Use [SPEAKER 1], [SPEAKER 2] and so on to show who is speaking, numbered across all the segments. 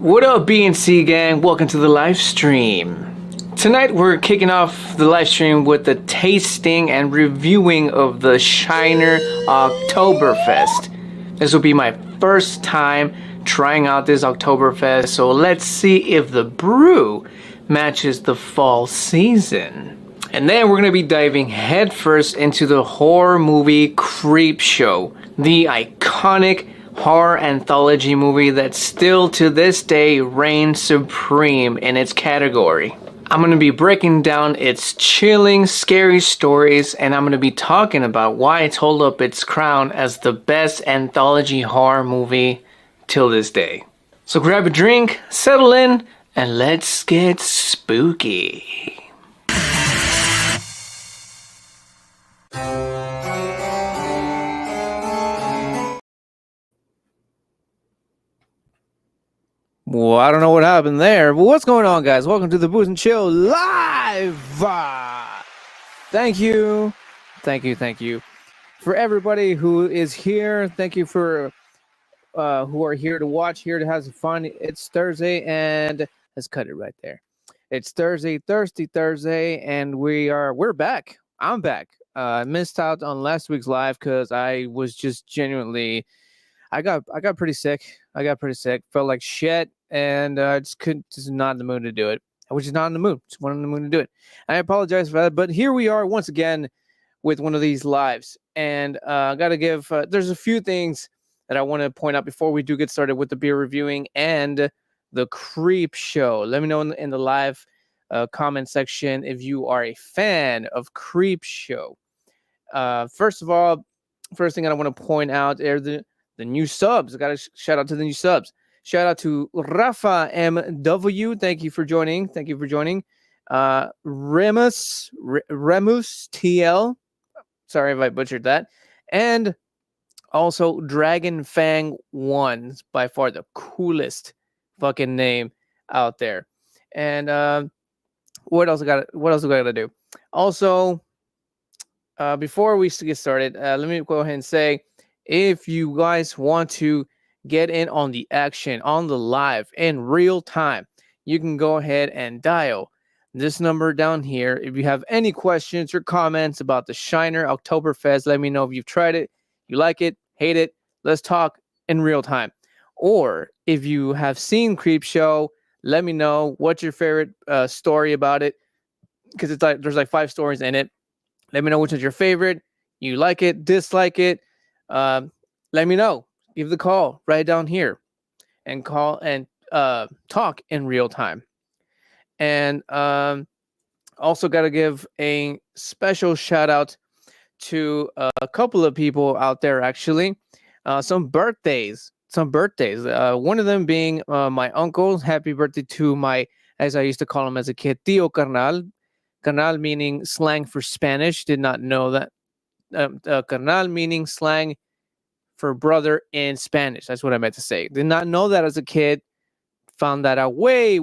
[SPEAKER 1] What up, B&C gang? Welcome to the live stream. Tonight we're kicking off the live stream with the tasting and reviewing of the Shiner Oktoberfest. This will be my first time trying out this Oktoberfest, so let's see if the brew matches the fall season. And then we're going to be diving headfirst into the horror movie Creepshow, the iconic horror anthology movie that still to this day reigns supreme in its category. I'm going to be breaking down its chilling, scary stories, and I'm going to be talking about why it's held up its crown as the best anthology horror movie till this day. So grab a drink, settle in, and let's get spooky. Well, I don't know what happened there, but what's going on, guys? Welcome to the Booze and Chill live. Thank you for everybody who is here. Thank you for who are here to watch, here to have some fun. It's Thursday, and let's cut it right there. It's Thursday, and we're back. I'm back. I missed out on last week's live because I was just genuinely. I got pretty sick. Felt like shit, and I just not in the mood to do it. I was just not in the mood. Just wasn't in the mood to do it. I apologize for that, but here we are once again with one of these lives, and I got to give. There's a few things that I want to point out before we do get started with the beer reviewing and the Creepshow. Let me know in the live comment section if you are a fan of Creepshow. First of all, first thing I want to point out are the new subs. I got to shout out to the new subs. Shout out to Rafa MW. Thank you for joining. Remus TL. Sorry if I butchered that. And also Dragon Fang 1. It's by far the coolest fucking name out there. And what else I got to do? Also, before we get started, let me go ahead and say, if you guys want to get in on the action, on the live, in real time, you can go ahead and dial this number down here. If you have any questions or comments about the Shiner Oktoberfest, let me know if you've tried it, you like it, hate it. Let's talk in real time. Or if you have seen Creepshow, let me know what's your favorite story about it, because it's like there's like 5 stories in it. Let me know which is your favorite. You like it, dislike it. Let me know. Give the call right down here and call and talk in real time. And also got to give a special shout out to a couple of people out there, actually. Some birthdays. One of them being my uncle. Happy birthday to my, as I used to call him as a kid, Tío Carnal. Carnal meaning slang for Spanish. Did not know that. Carnal meaning slang for brother in Spanish. That's what I meant to say. Did not know that as a kid. Found that out way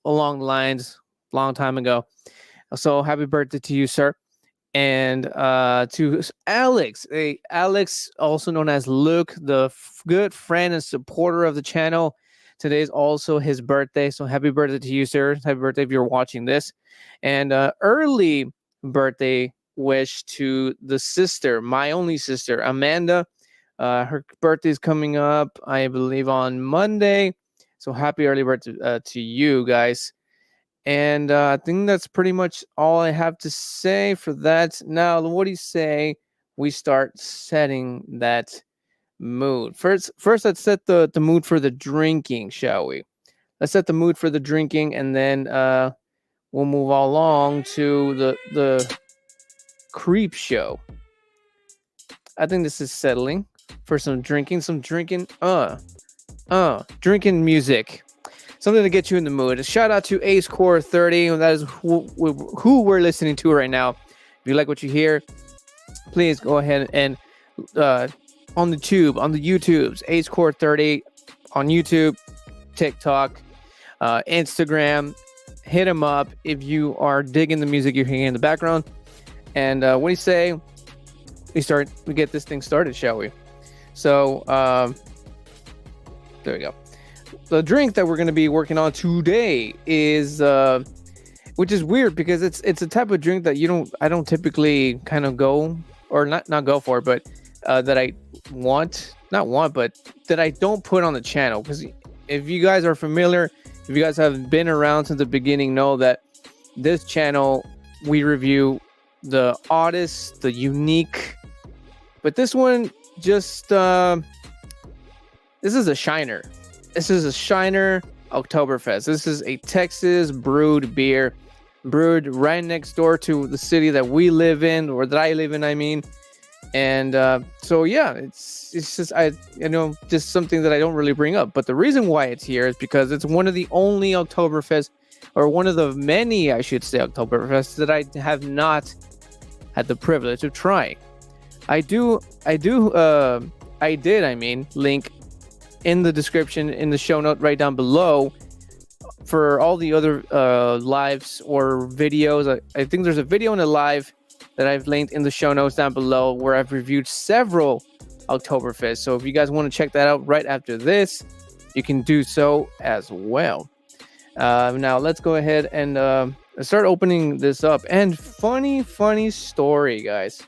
[SPEAKER 1] along the lines, long time ago. So happy birthday to you, sir. And to Alex. Hey, Alex, also known as Luke, the good friend and supporter of the channel. Today is also his birthday. So happy birthday to you, sir. Happy birthday if you're watching this. And early birthday wish to the sister, my only sister, Amanda. Her birthday is coming up, I believe, on Monday. So happy early birthday to you guys. And I think that's pretty much all I have to say for that. Now, what do you say we start setting that mood? First, let's set the mood for the drinking, shall we? Let's set the mood for the drinking, and then we'll move along to the Creepshow. I think this is settling for some drinking music. Something to get you in the mood. A shout out to Ace Core 30. That is who we're listening to right now. If you like what you hear, please go ahead and on the YouTubes, Ace Core 30 on YouTube, TikTok, Instagram. Hit him up if you are digging the music you're hearing in the background. And what do you say? We get this thing started, shall we? So there we go. the drink that we're going to be working on today is which is weird because it's a type of drink that I don't typically kind of go, or not go for, but that I but that I don't put on the channel. Because if you guys are familiar, if you guys have been around since the beginning, know that this channel, we review the oddest, the unique, but this one just this is a Shiner. This is a Shiner Oktoberfest. This is a Texas brewed beer, brewed right next door to the city that we live in, or that I live in, I mean. And so yeah, it's just just something that I don't really bring up. But the reason why it's here is because it's one of the only Oktoberfest, or one of the many, I should say, Oktoberfest that I have not had the privilege of trying. I did link in the description, in the show note right down below, for all the other lives or videos. I think there's a video and a live that I've linked in the show notes down below where I've reviewed several Oktoberfest. So if you guys want to check that out right after this, you can do so as well. Now let's go ahead and start opening this up. And funny story, guys.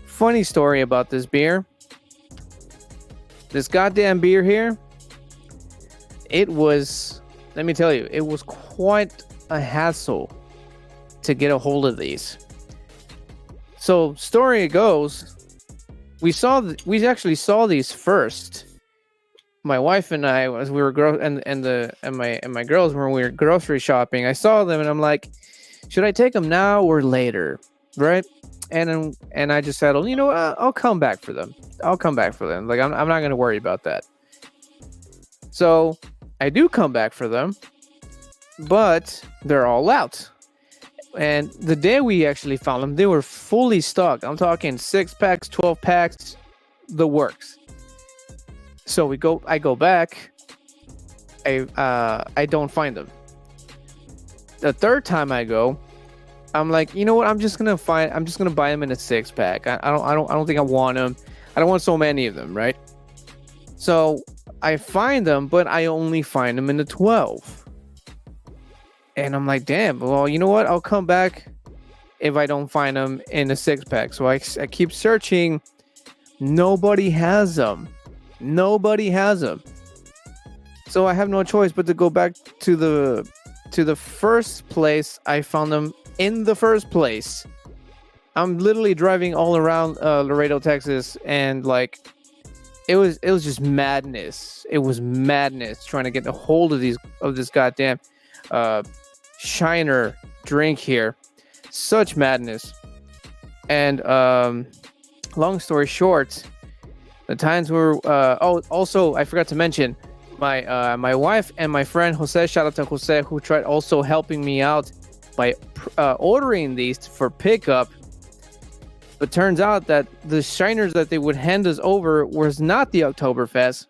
[SPEAKER 1] Funny story about this beer. This goddamn beer here, let me tell you, it was quite a hassle to get a hold of these. So story goes, we actually saw these first. My wife and I, as we were my girls, when we were grocery shopping, I saw them and I'm like, should I take them now or later, right? And I just settled, I'll come back for them. Like I'm not gonna worry about that. So I do come back for them, but they're all out. And the day we actually found them, they were fully stocked. I'm talking 6-packs, 12-packs, the works. So I go back. I don't find them. The third time I go, I'm like, you know what? I'm just gonna buy them in a 6-pack. I don't think I want them. I don't want so many of them, right? So I find them, but I only find them in the 12. And I'm like, damn, well, you know what? I'll come back if I don't find them in a 6-pack. So I keep searching. Nobody has them. So I have no choice but to go back to the first place I found them in the first place. I'm literally driving all around Laredo, Texas, and like it was just madness. It was madness trying to get a hold of this goddamn Shiner drink here. Such madness. And long story short, the times were also I forgot to mention my wife and my friend Jose, shout out to Jose, who tried also helping me out by ordering these for pickup. But turns out that the Shiners that they would hand us over was not the Oktoberfest,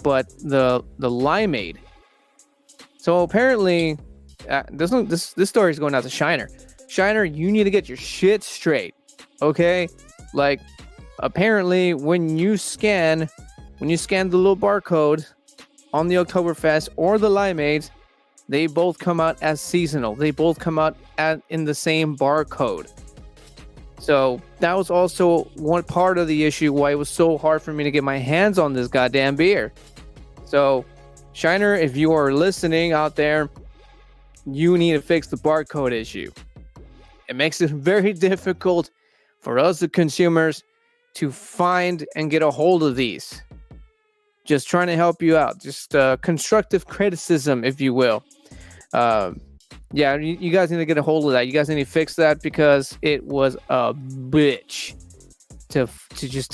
[SPEAKER 1] but the limeade. So apparently, this story is going out to Shiner. Shiner, you need to get your shit straight, okay? Like, apparently, when you scan the little barcode on the Oktoberfest or the limeade, they both come out as seasonal. They both come out in the same barcode. So that was also one part of the issue why it was so hard for me to get my hands on this goddamn beer. So, Shiner, if you are listening out there, you need to fix the barcode issue. It makes it very difficult for us, the consumers, to find and get a hold of these. Just trying to help you out. Just constructive criticism, if you will. Yeah, you guys need to get a hold of that. You guys need to fix that because it was a bitch to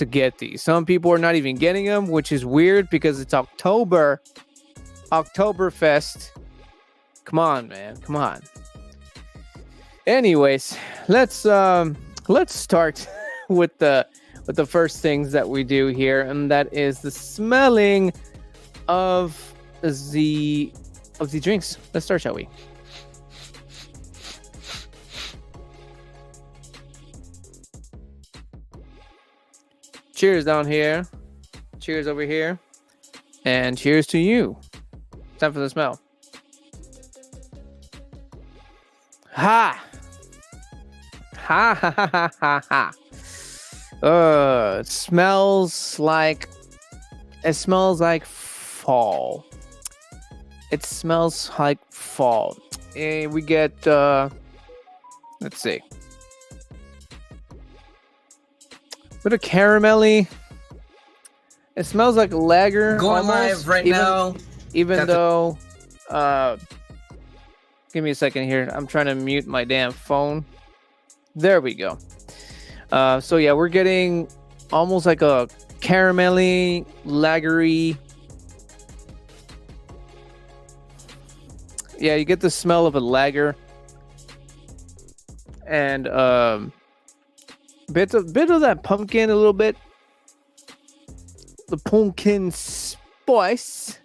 [SPEAKER 1] get these. Some people are not even getting them, which is weird because it's Oktoberfest. Come on, man. Come on. Anyways, let's start with the first things that we do here, and that is the smelling of the drinks. Let's start, shall we? Cheers down here. Cheers over here. And cheers to you. Time for the smell. Ha! Ha ha ha ha ha ha. It smells like fall. It smells like fall. We get let's see. Bit of caramelly. It smells like lager.
[SPEAKER 2] Going
[SPEAKER 1] almost,
[SPEAKER 2] live right now.
[SPEAKER 1] Even though give me a second here. I'm trying to mute my damn phone. There we go. So yeah, we're getting almost like a caramelly, lagery. Yeah, you get the smell of a lager, and bit of that pumpkin, a little bit. The pumpkin spice,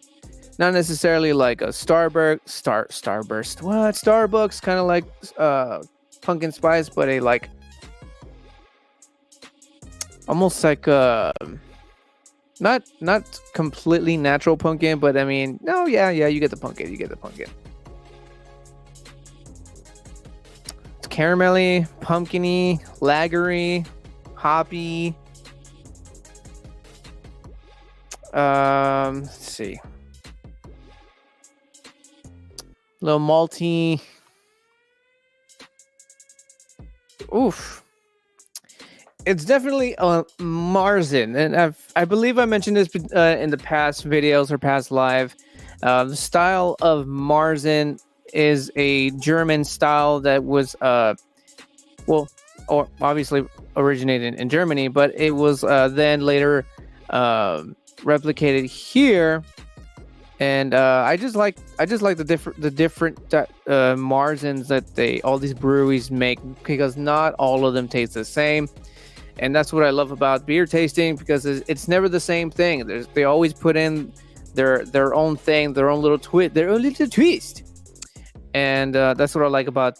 [SPEAKER 1] not necessarily like a Starburst. What? Starbucks, kind of like pumpkin spice, but a like almost like not completely natural pumpkin, but I mean, no, yeah, you get the pumpkin. It's caramelly, pumpkiny, lagery, hoppy. Let's see. A little malty. Oof. It's definitely a Marzen, and I believe I mentioned this in the past videos or past live. The style of Marzen is a German style that was or obviously originated in Germany, but it was then later replicated here, and I just like the different Marzens that all these breweries make, because not all of them taste the same, and that's what I love about beer tasting, because it's never the same thing. They always put in their own thing, their own little twist, and that's what I like about.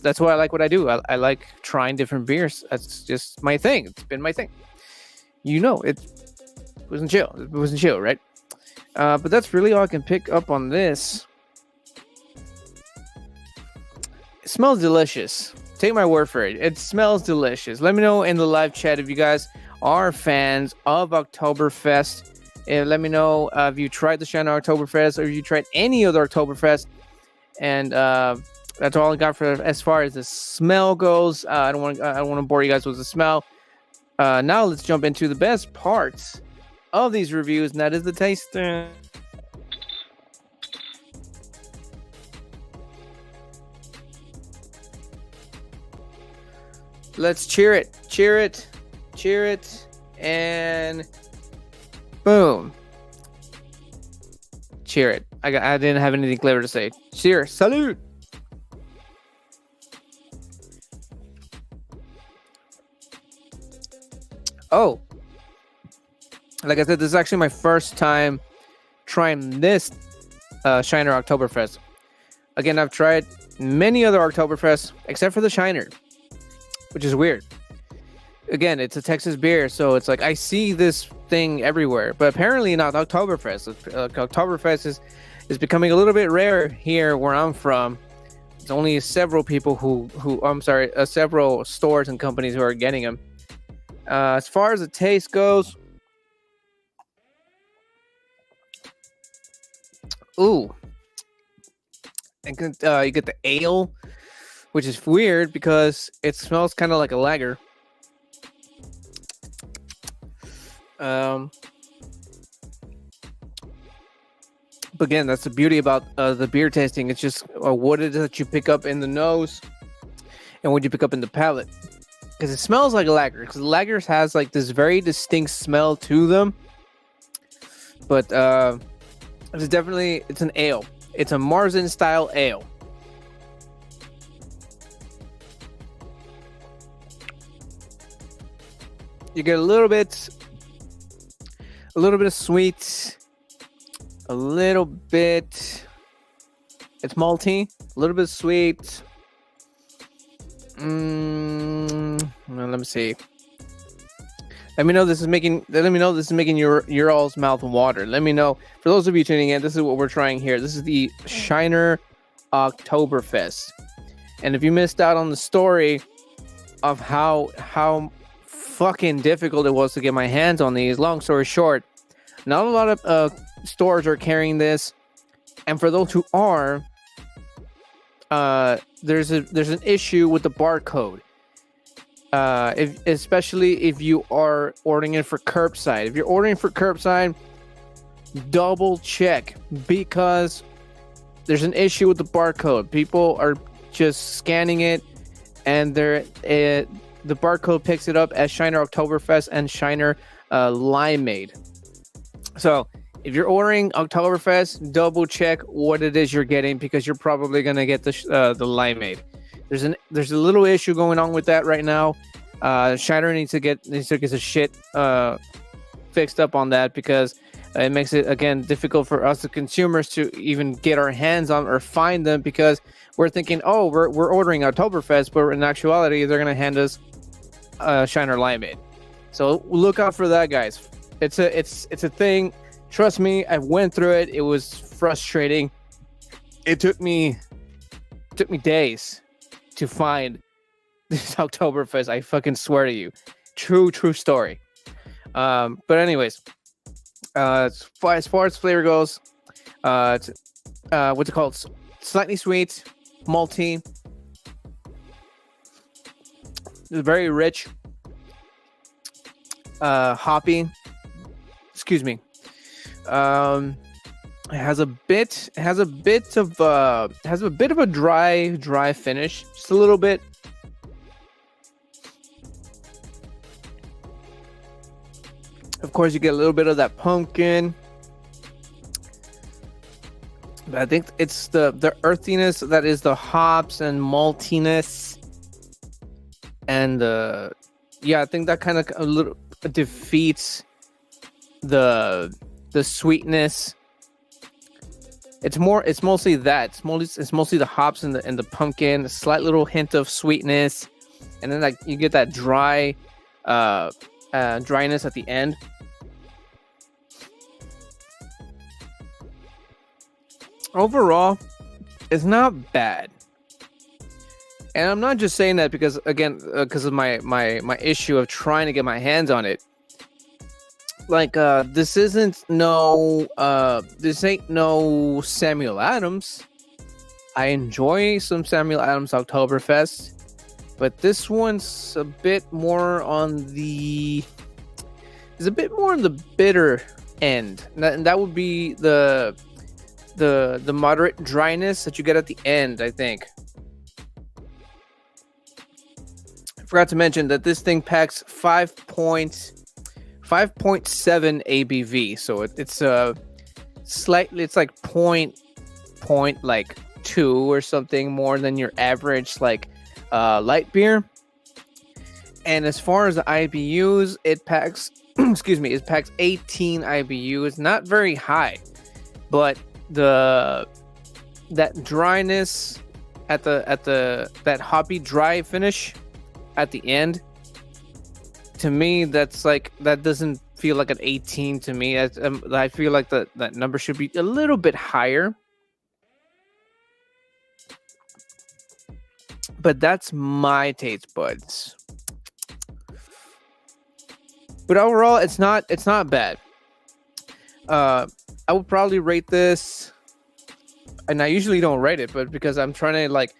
[SPEAKER 1] That's why I like what I do. I like trying different beers. That's just my thing. It's been my thing. It wasn't chill, right? But that's really all I can pick up on this. It smells delicious. Take my word for it. It smells delicious. Let me know in the live chat if you guys are fans of Oktoberfest. And let me know if you tried the Shiner Oktoberfest or if you tried any other Oktoberfest. And that's all I got for as far as the smell goes. I don't want to bore you guys with the smell. Now let's jump into the best parts of these reviews, and that is the tasting. Let's cheer it, and boom. Cheer it. I didn't have anything clever to say. Cheers. Salute. Oh, like I said, this is actually my first time trying this Shiner Oktoberfest. Again, I've tried many other Oktoberfests except for the Shiner, which is weird. Again, it's a Texas beer, so it's like I see this thing everywhere, but apparently not Oktoberfest. Oktoberfest is becoming a little bit rare here where I'm from. It's only several people several stores and companies who are getting them. As far as the taste goes, ooh, and you get the ale, which is weird because it smells kind of like a lager. But again, that's the beauty about the beer tasting. It's just what it is that you pick up in the nose and what you pick up in the palate. Because it smells like a lager. Because lagers has like this very distinct smell to them. But it's an ale. It's a Marzen style ale. You get a little bit of sweet, a little bit. It's malty, a little bit sweet. Let me see. Let me know this is making your all's mouth water. Let me know. For those of you tuning in, this is what we're trying here. This is the Shiner Oktoberfest. And if you missed out on the story of how fucking difficult it was to get my hands on these, long story short, not a lot of stores are carrying this. And for those who are, there's an issue with the barcode. Especially if you are ordering it for curbside. If you're ordering for curbside, double check, because there's an issue with the barcode. People are just scanning it, and the barcode picks it up as Shiner Oktoberfest and Shiner Limeade. So if you're ordering Oktoberfest, double check what it is you're getting, because you're probably gonna get the Limeade. There's a little issue going on with that right now. Shiner needs to get the shit fixed up on that, because it makes it, again, difficult for us, the consumers, to even get our hands on or find them, because we're thinking, oh, we're ordering Oktoberfest, but in actuality, they're gonna hand us Shiner Limeade. So look out for that, guys. It's a thing. Trust me, I went through it. It was frustrating. It took me days to find this Oktoberfest. I fucking swear to you. True story. But anyways, as far as flavor goes, what's it called? Slightly sweet, malty, very rich, hoppy. Excuse me. It has a bit of a dry finish, just a little bit. Of course, you get a little bit of that pumpkin, but I think it's the earthiness that is the hops and maltiness, and I think that kind of a little defeats the sweetness. It's mostly that. It's mostly the hops and the pumpkin, a slight little hint of sweetness, and then like you get that dryness at the end. Overall, it's not bad. And I'm not just saying that because of my issue of trying to get my hands on it. Like, this ain't no Samuel Adams. I enjoy some Samuel Adams Oktoberfest, but this one's a bit more on the bitter end. And that would be the moderate dryness that you get at the end, I think. I forgot to mention that this thing packs 5.7 ABV, so it's slightly, it's like point like 2 or something more than your average like light beer. And as far as the IBUs, it packs 18 IBUs, not very high, but that dryness at that hoppy dry finish at the end, to me, that doesn't feel like an 18 to me. I feel like that number should be a little bit higher. But that's my taste buds. But overall, it's not bad. I would probably rate this, and I usually don't rate it, but because I'm trying to like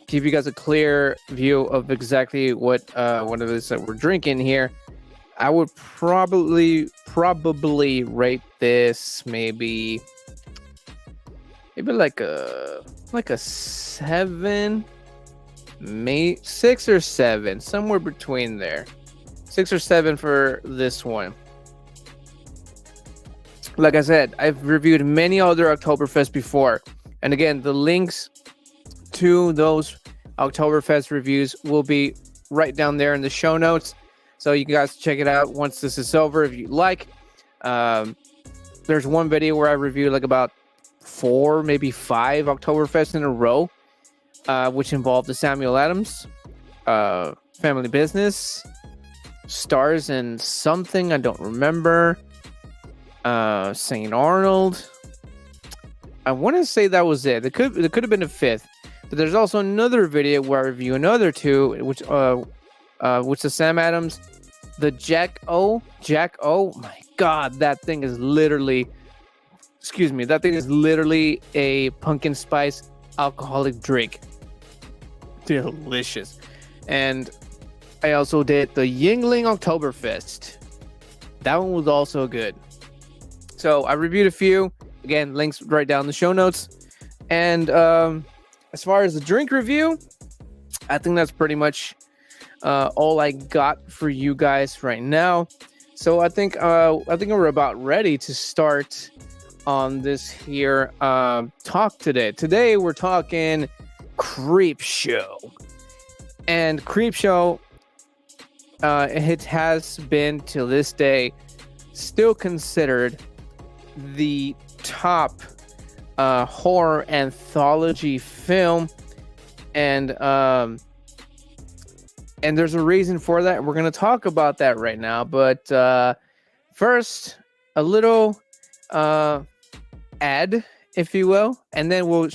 [SPEAKER 1] give you guys a clear view of exactly what it is that we're drinking here, I would probably rate this maybe like a 7, maybe 6 or 7, somewhere between there. 6 or 7 for this one. Like I said, I've reviewed many other Oktoberfest before, and again, the links to those Oktoberfest reviews will be right down there in the show notes, so you guys check it out once this is over if you like. There's one video where I reviewed like about 4, maybe 5 Oktoberfest in a row, which involved the Samuel Adams family business. stars in something I don't remember. St. Arnold. I want to say that was it. It could have been a fifth, but there's also another video where I review another two, which the Sam Adams, the Jack O. My God, that thing is literally. Excuse me, that thing is literally a pumpkin spice alcoholic drink. Delicious. And I also did the Yingling Oktoberfest. That one was also good. So I reviewed a few. Again, links right down in the show notes. And as far as the drink review, I think that's pretty much all I got for you guys right now. So I think we're about ready to start on this here talk today. Today we're talking Creepshow. And Creepshow, it has been till this day still considered the top horror anthology film, and there's a reason for that. We're going to talk about that right now, but first a little ad, if you will, and then we'll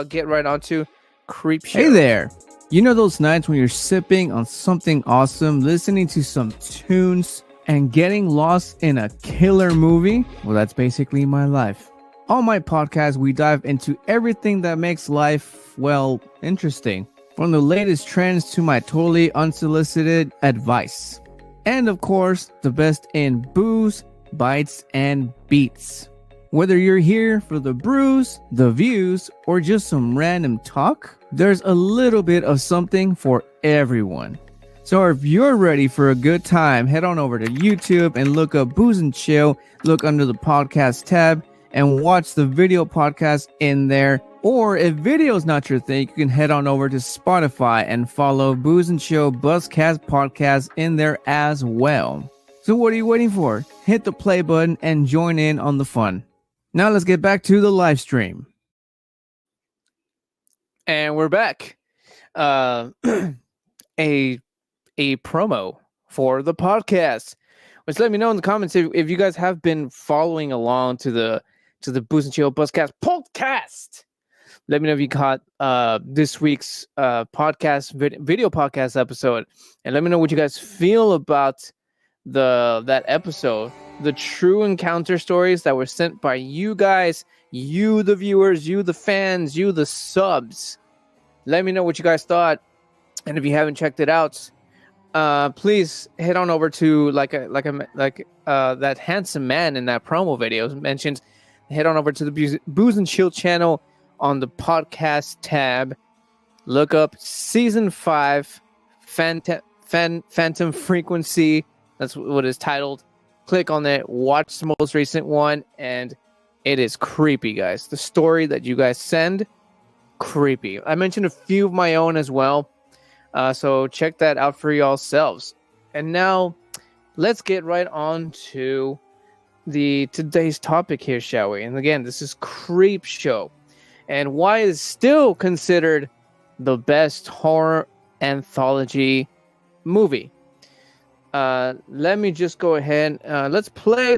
[SPEAKER 1] get right on to Creepshow.
[SPEAKER 2] Hey there. You know those nights when you're sipping on something awesome, listening to some tunes, and getting lost in a killer movie? Well, that's basically my life. On my podcast, we dive into everything that makes life, well, interesting. From the latest trends to my totally unsolicited advice. And of course, the best in booze, bites, and beats. Whether you're here for the brews, the views, or just some random talk, there's a little bit of something for everyone. So if you're ready for a good time, head on over to YouTube and look up Booze and Chill, look under the podcast tab, and watch the video podcast in there. Or if video is not your thing, you can head on over to Spotify and follow Booze and Chill Buzzcast podcast in there as well. So what are you waiting for? Hit the play button and join in on the fun. Now let's get back to the live stream.
[SPEAKER 1] And we're back. A promo for the podcast. Which let me know in the comments if you guys have been following along to the Booze and Chill Buzzcast podcast. Let me know if you caught this week's podcast video podcast episode, and let me know what you guys feel about that episode. The true encounter stories that were sent by you guys, you the viewers, you the fans, you the subs. Let me know what you guys thought, and if you haven't checked it out, please head on over to that handsome man in that promo video mentioned. Head on over to the Booze and Chill channel on the podcast tab. Look up season 5, Phantom Frequency. That's what it's titled. Click on it, watch the most recent one, and it is creepy, guys. The story that you guys send, creepy. I mentioned a few of my own as well, so check that out for yourselves. And now, let's get right on to today's topic here, shall we? And again, this is Creepshow, and why it is still considered the best horror anthology movie. Let me just go ahead. Let's play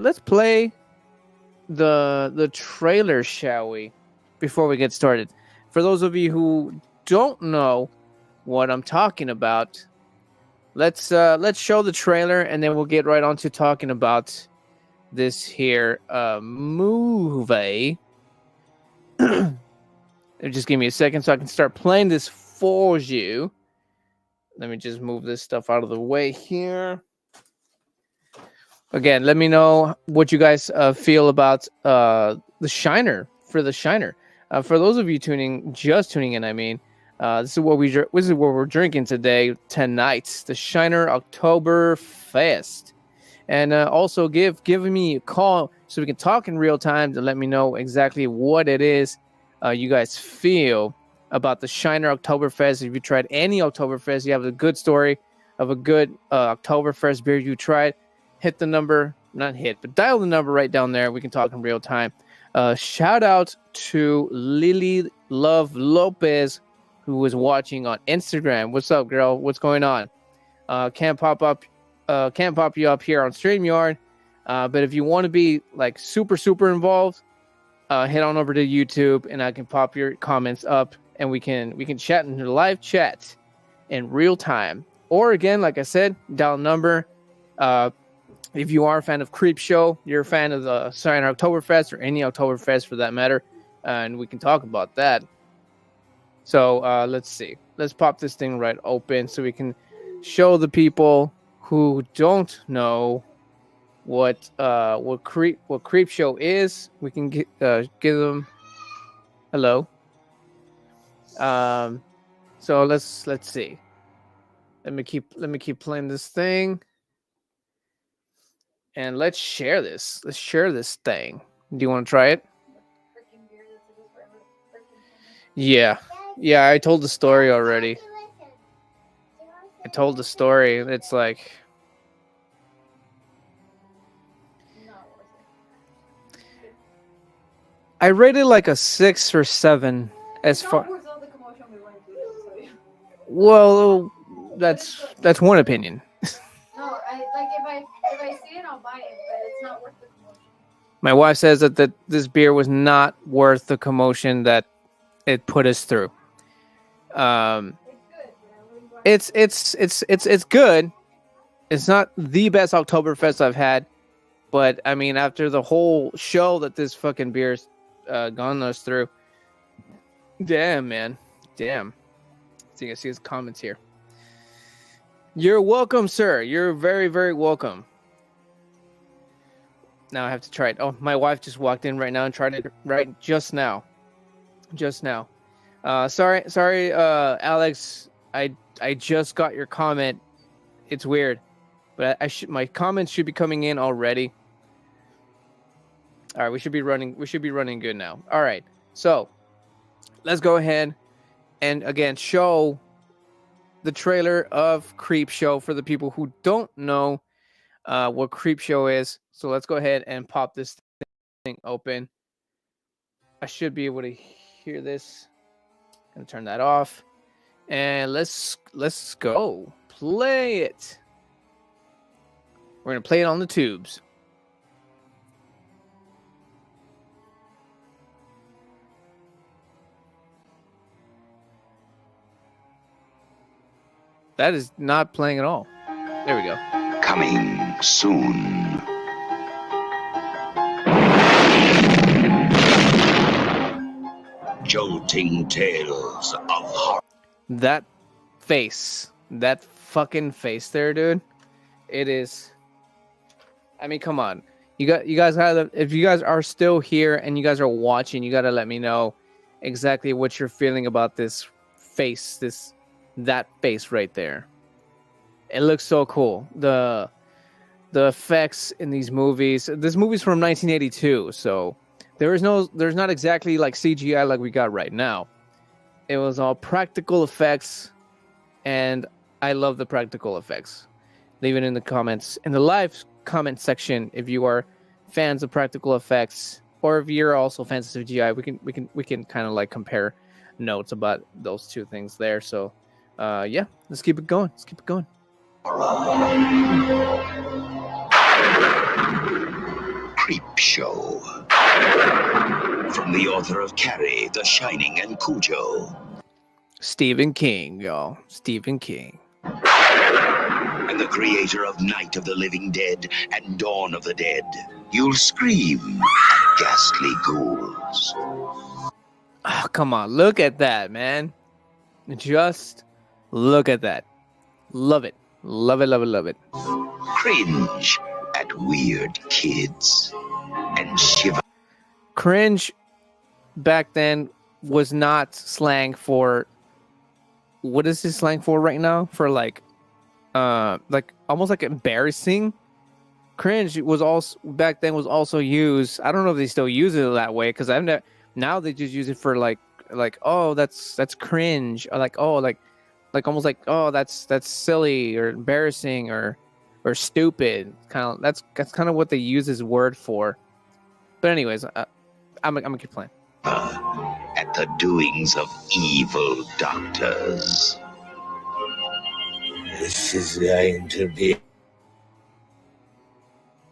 [SPEAKER 1] the trailer, shall we? Before we get started, for those of you who don't know what I'm talking about, let's show the trailer, and then we'll get right on to talking about this here movie. Just give me a second so I can start playing this for you. Let me just move this stuff out of the way here. Again, let me know what you guys feel about the Shiner. For the Shiner, for those of you just tuning in, I mean, this is what we're drinking tonight. The Shiner Oktoberfest, and also give me a call so we can talk in real time to let me know exactly what it is you guys feel about the Shiner Oktoberfest. If you tried any Oktoberfest, you have a good story of a good Oktoberfest beer you tried, hit the number, but dial the number right down there. We can talk in real time. Shout out to Lily Love Lopez, who was watching on Instagram. What's up, girl? What's going on? Can't pop up can't pop you up here on StreamYard. But if you want to be like super involved, head on over to YouTube, and I can pop your comments up, and we can chat in the live chat in real time. Or again, like I said, dial number. If you are a fan of Creepshow, you're a fan of the Shiner Oktoberfest or any Oktoberfest for that matter, and we can talk about that. So let's see. Let's pop this thing right open so we can show the people who don't know what Creepshow is. We can give them hello. So let's see. Let me keep playing this thing. And let's share this. Let's share this thing. Do you want to try it? Yeah. Yeah, I told the story already. I told the story. It's like... I rated like a 6 or 7 as far... Well, that's one opinion.
[SPEAKER 3] No, if I see it, I'll buy it, but it's not worth the commotion.
[SPEAKER 1] My wife says that this beer was not worth the commotion that it put us through. It's good. It's not the best Oktoberfest I've had, but I mean, after the whole show that this fucking beer's gone us through, damn, man, damn. So you can see his comments here. You're welcome, sir. You're very, very welcome. Now I have to try it. Oh, my wife just walked in right now and tried it right just now. Just now. Sorry, Alex. I just got your comment. It's weird, but my comments should be coming in already. All right, we should be running good now. All right, so let's go ahead and again show the trailer of Creepshow for the people who don't know what Creepshow is. So let's go ahead and pop this thing open. I should be able to hear this. Gonna turn that off, and let's go play it. We're gonna play it on the tubes. That is not playing at all. There we go.
[SPEAKER 4] Coming soon. Jolting tales of horror.
[SPEAKER 1] That face. That fucking face there, dude. It is... I mean, come on. You guys gotta... If you guys are still here and you guys are watching, you gotta let me know exactly what you're feeling about this face. That face right there. It looks so cool. The effects in these movies. This movie's from 1982, so there's not exactly like CGI like we got right now. It was all practical effects, and I love the practical effects. Leave it in the comments, in the live comment section, if you are fans of practical effects, or if you're also fans of CGI. We can kind of like compare notes about those two things there. So yeah, let's keep it going. Let's keep it going.
[SPEAKER 4] Creepshow. From the author of Carrie, The Shining, and Cujo.
[SPEAKER 1] Stephen King, y'all. Stephen King.
[SPEAKER 4] And the creator of Night of the Living Dead and Dawn of the Dead. You'll scream at ghastly ghouls.
[SPEAKER 1] Oh, come on. Look at that, man. Just look at that. Love it. Love it, love it, love it.
[SPEAKER 4] Cringe at weird kids. And shiver.
[SPEAKER 1] Cringe back then was not slang for... What is this slang for right now? For like almost like embarrassing. Cringe was also back then was also used. I don't know if they still use it that way, because I've never. Now they just use it for like oh, that's cringe, or like oh, like almost like oh, that's silly or embarrassing or stupid. Kind of that's kind of what they use this word for. But anyways, I'm gonna keep playing.
[SPEAKER 4] At the doings of evil doctors.
[SPEAKER 5] This is going to be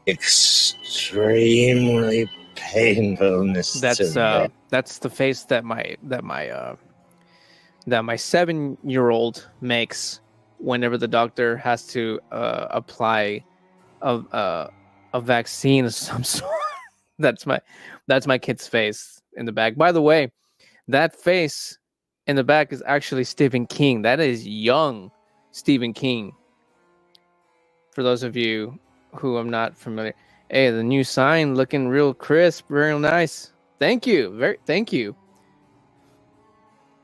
[SPEAKER 5] extremely painfulness
[SPEAKER 1] That's
[SPEAKER 5] to
[SPEAKER 1] that's the face that my 7-year-old makes whenever the doctor has to apply a vaccine of some sort. that's my kid's face in the back. By the way, that face in the back is actually Stephen King. That is young Stephen King. For those of you who I'm not familiar, hey, the new sign looking real crisp, real nice. Thank you, thank you.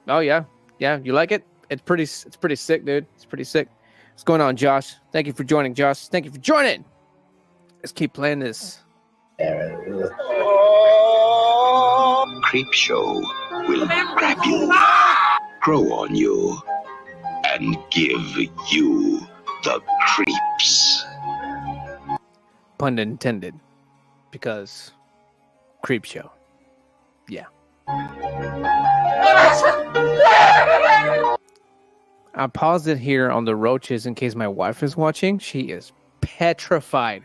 [SPEAKER 1] Oh yeah, you like it? It's pretty sick, dude. It's pretty sick. What's going on, Josh? Thank you for joining, Josh. Thank you for joining. Let's keep playing this.
[SPEAKER 4] Creepshow will grab you, grow on you, and give you the creeps.
[SPEAKER 1] Pun intended, because Creepshow. Yeah. I paused it here on the roaches in case my wife is watching. She is petrified,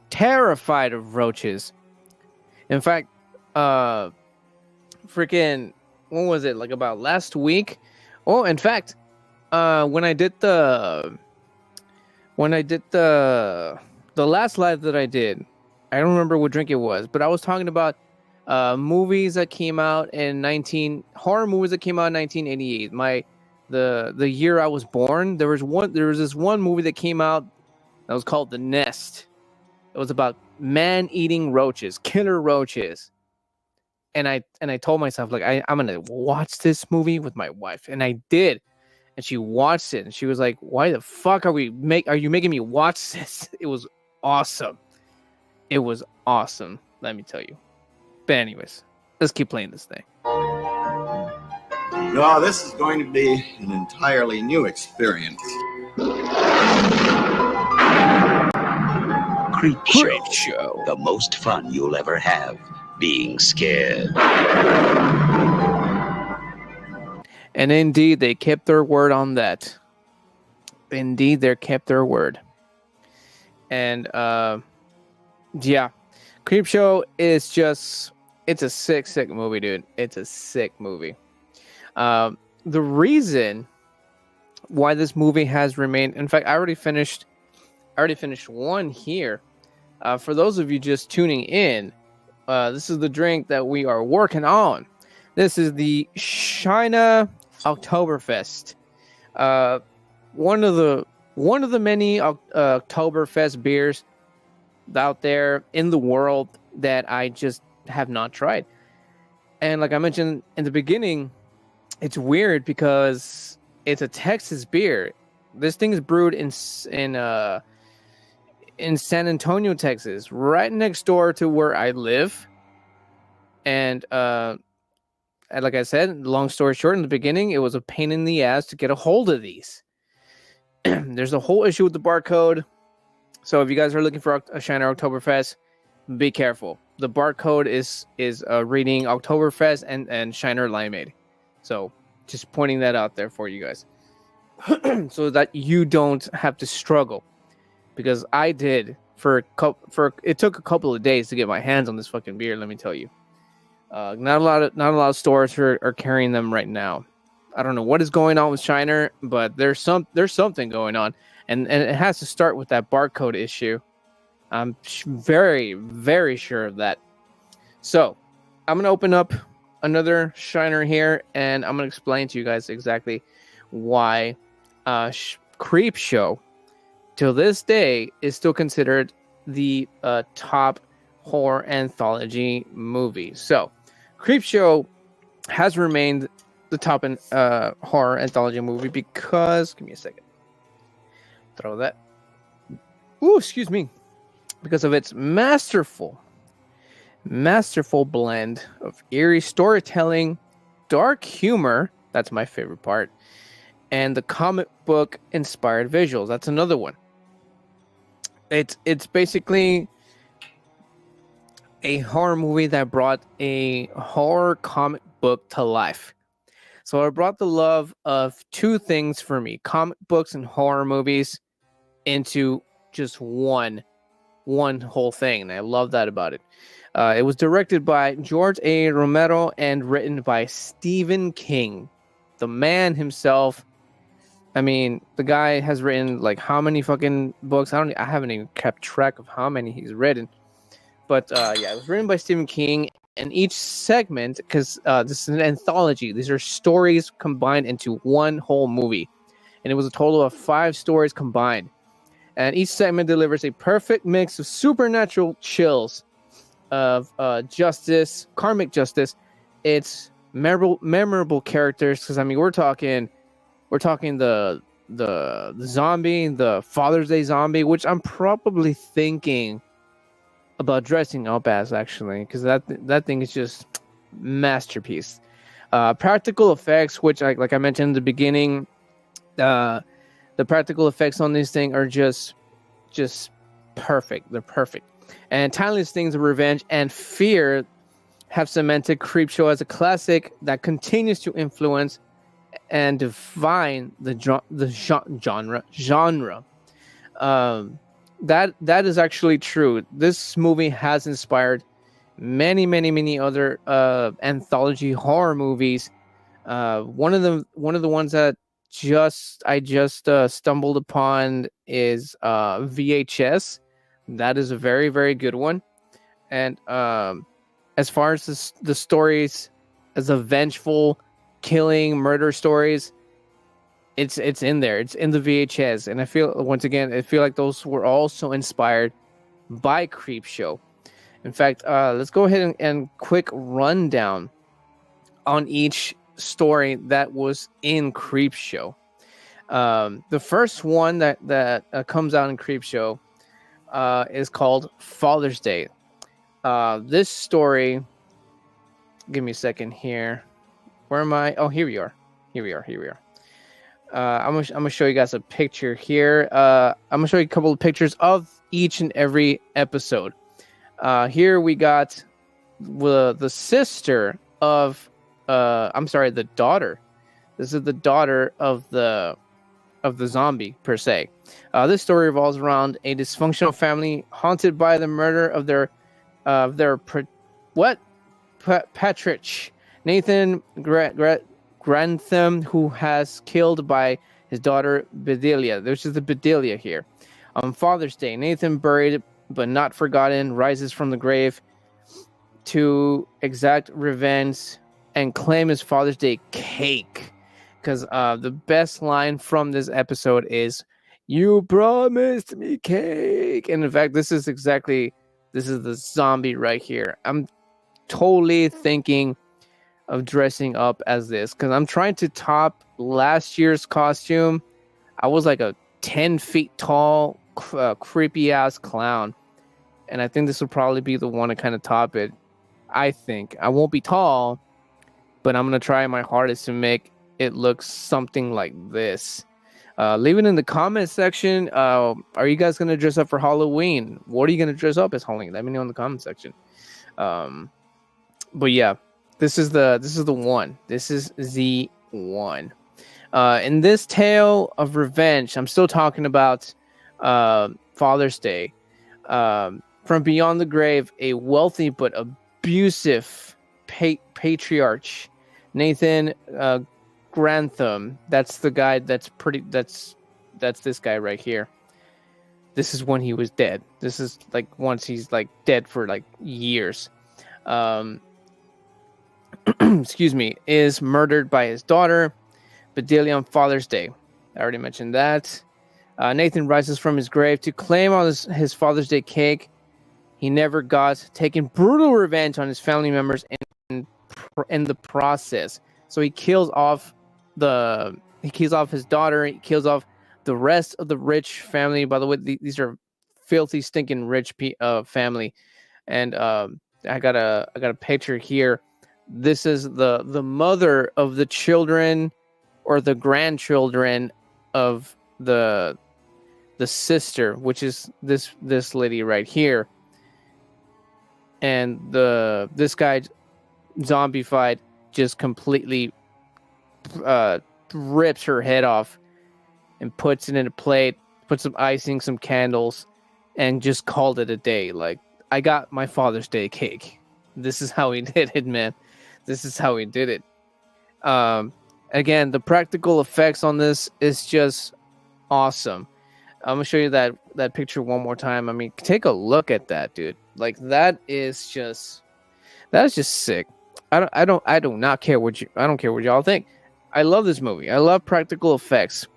[SPEAKER 1] terrified of roaches. In fact, freaking, when was it? Like about last week? Oh, in fact, when I did the last live that I did, I don't remember what drink it was, but I was talking about movies that came out in horror movies that came out in 1988. The year I was born. There was this one movie that came out that was called The Nest. It was about man-eating roaches, killer roaches. And I told myself, like, I'm gonna watch this movie with my wife, and I did. And she watched it, and she was like, "Why the fuck are you making me watch this?" It was awesome. It was awesome, let me tell you. But anyways, let's keep playing this thing.
[SPEAKER 6] No, this is going to be an entirely new experience.
[SPEAKER 4] Creepshow, the most fun you'll ever have being scared.
[SPEAKER 1] And indeed, they kept their word on that. Indeed, they kept their word. And yeah, Creepshow is it's a sick movie, dude. It's a sick movie. The reason why this movie has remained, in fact, I already finished one here. For those of you just tuning in, this is the drink that we are working on. This is the Shiner Oktoberfest. One of the many Oktoberfest beers out there in the world that I just have not tried. And like I mentioned in the beginning, it's weird because it's a Texas beer. This thing is brewed in San Antonio, Texas, right next door to where I live. And like I said, long story short, in the beginning, it was a pain in the ass to get a hold of these. There's a whole issue with the barcode. So if you guys are looking for a Shiner Oktoberfest, be careful. The barcode is reading Oktoberfest and Shiner Limeade. So just pointing that out there for you guys. So that you don't have to struggle. Because I did it took a couple of days to get my hands on this fucking beer, let me tell you. Not a lot of stores are carrying them right now. I don't know what is going on with Shiner, but there's something going on, and it has to start with that barcode issue. I'm very, very sure of that. So I'm gonna open up another Shiner here, and I'm gonna explain to you guys exactly why Creepshow till this day is still considered the top horror anthology movie. So Creepshow has remained the top horror anthology movie because, give me a second, throw that. Ooh, excuse me. Because of its masterful blend of eerie storytelling, dark humor, that's my favorite part, and the comic book inspired visuals. That's another one. It's basically a horror movie that brought a horror comic book to life. So it brought the love of two things for me, comic books and horror movies, into just one one whole thing, and I love that about it. It was directed by George A. Romero and written by Stephen King, the man himself. I mean, the guy has written like how many fucking books? I haven't even kept track of how many he's written. But yeah, it was written by Stephen King, and each segment, because this is an anthology, these are stories combined into one whole movie, and it was a total of 5 stories combined. And each segment delivers a perfect mix of supernatural chills, of justice, karmic justice. It's memorable characters, because I mean we're talking the zombie, the Father's Day zombie, which I'm probably thinking about dressing up as, actually, because that thing is just masterpiece. Practical effects, which like I mentioned in the beginning, the practical effects on this thing are just perfect. They're perfect. And timeless things of revenge and fear have cemented Creepshow as a classic that continues to influence and define the genre. That is actually true. This movie has inspired many other anthology horror movies. One of the ones that I just stumbled upon is VHS. That is a very, very good one. And as far as the stories, as a vengeful killing murder stories, it's in there. It's in the VHS, and I feel like those were also inspired by Creepshow. In fact, let's go ahead and quick rundown on each story that was in Creepshow. The first one that comes out in Creepshow is called Father's Day. This story, give me a second here. Where am I? Oh, here we are. I'm gonna show you guys a picture here. I'm gonna show you a couple of pictures of each and every episode. Here we got the sister of the daughter. This is the daughter of the zombie per se. This story revolves around a dysfunctional family haunted by the murder of their Patrick Nathan Grantham, who has killed by his daughter Bedelia. This is the Bedelia here. On Father's Day, Nathan, buried but not forgotten, rises from the grave to exact revenge and claim his Father's Day cake. Because the best line from this episode is, "You promised me cake." And in fact, this is the zombie right here. I'm totally thinking of dressing up as this, because I'm trying to top last year's costume. I was like a 10 feet tall, creepy ass clown, and I think this will probably be the one to kind of top it. I think I won't be tall, but I'm gonna try my hardest to make it look something like this. Leave it in the comment section. Are you guys gonna dress up for Halloween? What are you gonna dress up as Halloween? Let me know in the comment section. But yeah, this is the one. This is the one. In this tale of revenge, I'm still talking about Father's Day. From beyond the grave, a wealthy but abusive patriarch, Nathan Grantham. That's the guy. That's this guy right here. This is when he was dead. This is like once he's like dead for like years. Excuse me, is murdered by his daughter Bedelia on Father's Day. I already mentioned that. Nathan rises from his grave to claim all his Father's Day cake he never got, taking brutal revenge on his family members in the process. So he kills off his daughter. He kills off the rest of the rich family. By the way, these are filthy, stinking rich family. And I got a picture here. This is the mother of the children or the grandchildren of the sister, which is this lady right here. And this guy zombified just completely rips her head off and puts it in a plate, puts some icing, some candles, and just called it a day. Like, I got my Father's Day cake. This is how he did it, man. This is how he did it. Again, the practical effects on this is just awesome. I'm gonna show you that picture one more time. I mean, take a look at that, dude. Like, that is just sick. I don't care what y'all think. I love this movie. I love practical effects.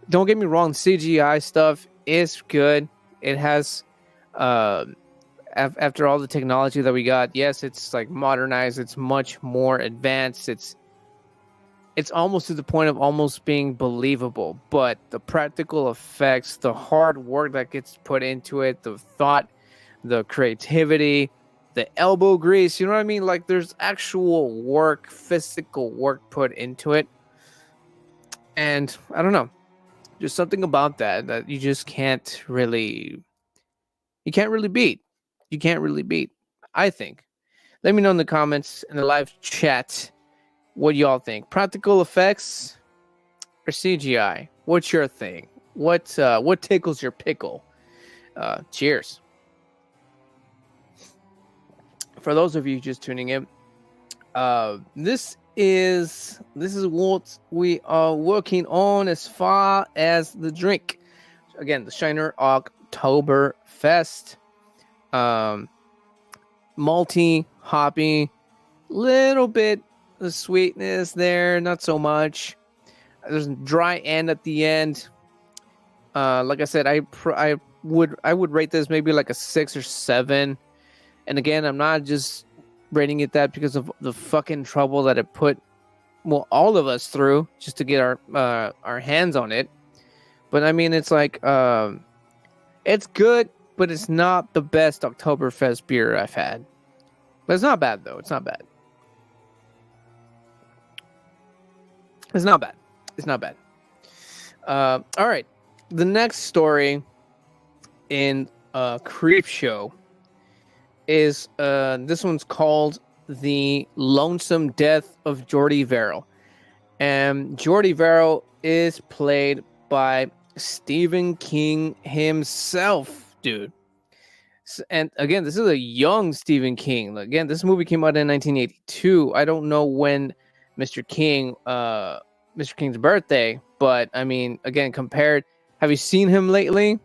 [SPEAKER 1] Don't get me wrong, CGI stuff is good. It has after all the technology that we got, yes, it's like modernized, it's much more advanced, it's almost to the point of almost being believable. But the practical effects, the hard work that gets put into it, the thought, the creativity, the elbow grease, you know what I mean? Like, there's actual work, physical work put into it. And I don't know, there's something about that you just can't really beat. You can't really beat, I think. Let me know in the comments, in the live chat, what y'all think. Practical effects or CGI? What's your thing? What tickles your pickle? Cheers. For those of you just tuning in, this is what we are working on as far as the drink. Again, the Shiner Oktoberfest. Malty, hoppy, little bit of sweetness there, not so much. There's a dry end at the end. Like I said, I would rate this maybe like a 6 or 7. And again, I'm not just rating it that because of the fucking trouble that it put, well, all of us through just to get our hands on it. But I mean, it's like it's good, but it's not the best Oktoberfest beer I've had. But it's not bad, though. It's not bad. It's not bad. It's not bad. All right. The next story in Creepshow is this one's called The Lonesome Death of Jordy Verrill. And Jordy Verrill is played by Stephen King himself, dude. And again, this is a young Stephen King. Again, this movie came out in 1982. I don't know when Mr. King's birthday, but I mean, again, have you seen him lately?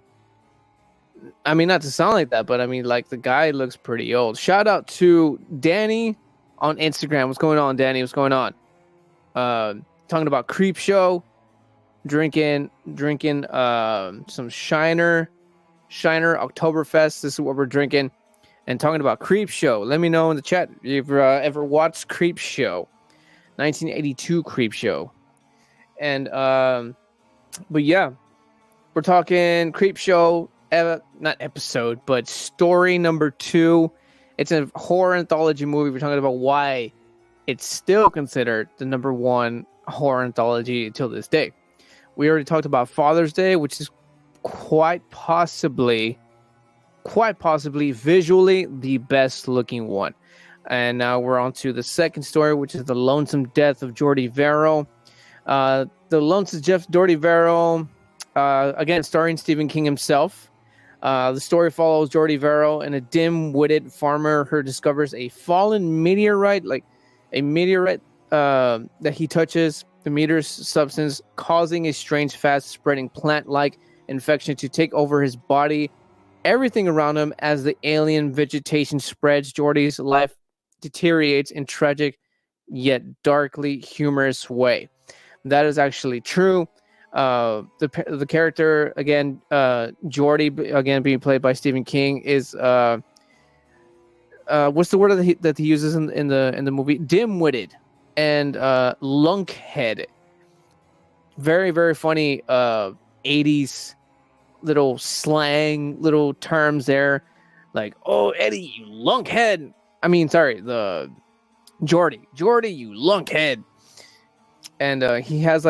[SPEAKER 1] I mean, not to sound like that, but I mean, like, the guy looks pretty old. Shout out to Danny on Instagram. What's going on, Danny? What's going on? Talking about Creepshow, drinking some Shiner Oktoberfest. This is what we're drinking, and talking about Creepshow. Let me know in the chat if you've ever watched Creepshow, 1982 Creepshow. And but yeah, we're talking Creepshow. Not episode, but story number 2. It's a horror anthology movie. We're talking about why it's still considered the number 1 horror anthology until this day. We already talked about Father's Day, which is quite possibly visually the best looking one. And now we're on to the second story, which is The Lonesome Death of Jordy Verrill. The Lonesome Death of Jordy Verrill, again, starring Stephen King himself. The story follows Jordy Verrill and a dim-witted farmer who discovers a fallen meteorite, that he touches the meteor's substance, causing a strange, fast-spreading plant-like infection to take over his body, everything around him. As the alien vegetation spreads, Jordy's life deteriorates in tragic yet darkly humorous way. That is actually true. The character, again, Jordy, again being played by Stephen King, is what's the word that he uses in the movie? Dim-witted and lunkhead. Very, very funny 80s little slang, little terms there, like, "Oh, Eddie, you lunkhead." I mean, sorry, the Jordy, you lunkhead. And he has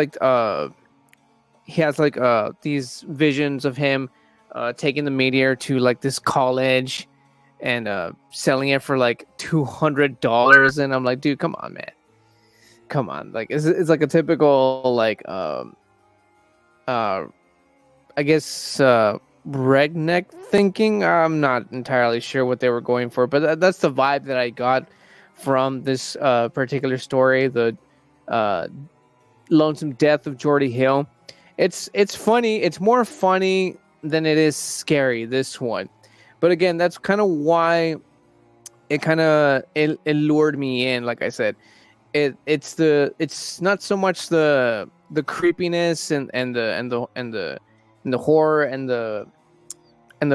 [SPEAKER 1] these visions of him taking the meteor to like this college and selling it for like $200. And I'm like, dude, come on, man, come on. Like, it's like a typical like I guess redneck thinking. I'm not entirely sure what they were going for, but that's the vibe that I got from this particular story, the Lonesome Death of Jordy Hill. It's funny. It's more funny than it is scary, this one. But again, that's kind of why it lured me in. Like I said, it's not so much the creepiness and the horror and the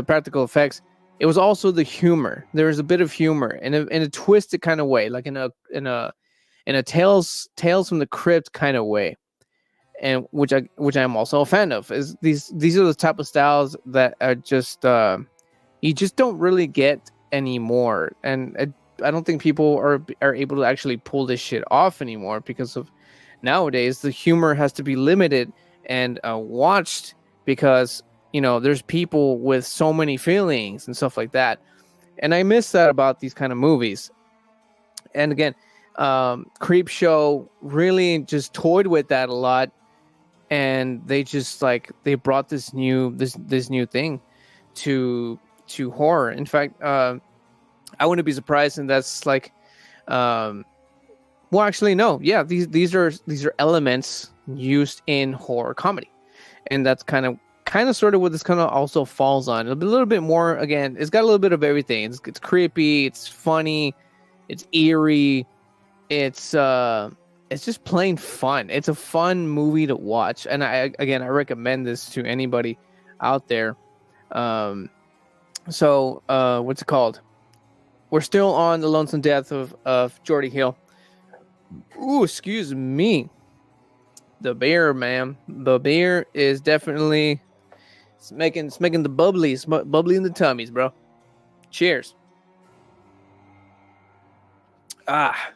[SPEAKER 1] practical effects. It was also the humor. There was a bit of humor in a twisted kind of way, like in a tales from the crypt kind of way, and which I'm also a fan of. Is these are the type of styles that are just you just don't really get anymore, and I don't think people are able to actually pull this shit off anymore, because of nowadays the humor has to be limited and watched, because there's people with so many feelings and stuff like that, and I miss that about these kind of movies. And again, Creepshow really just toyed with that a lot, and they just they brought this new thing to horror. In fact, I wouldn't be surprised, and that's well, actually, no, yeah, these are elements used in horror comedy, and that's kind of sort of what this kind of also falls on. A little bit more. Again, it's got a little bit of everything. It's creepy, it's funny, it's eerie, it's just plain fun. It's a fun movie to watch, and I recommend this to anybody out there. So what's it called? We're still on the Lonesome Death of Jordy Hill. Ooh, excuse me. The beer, man. The beer is definitely making the bubbly in the tummies, bro. Cheers. But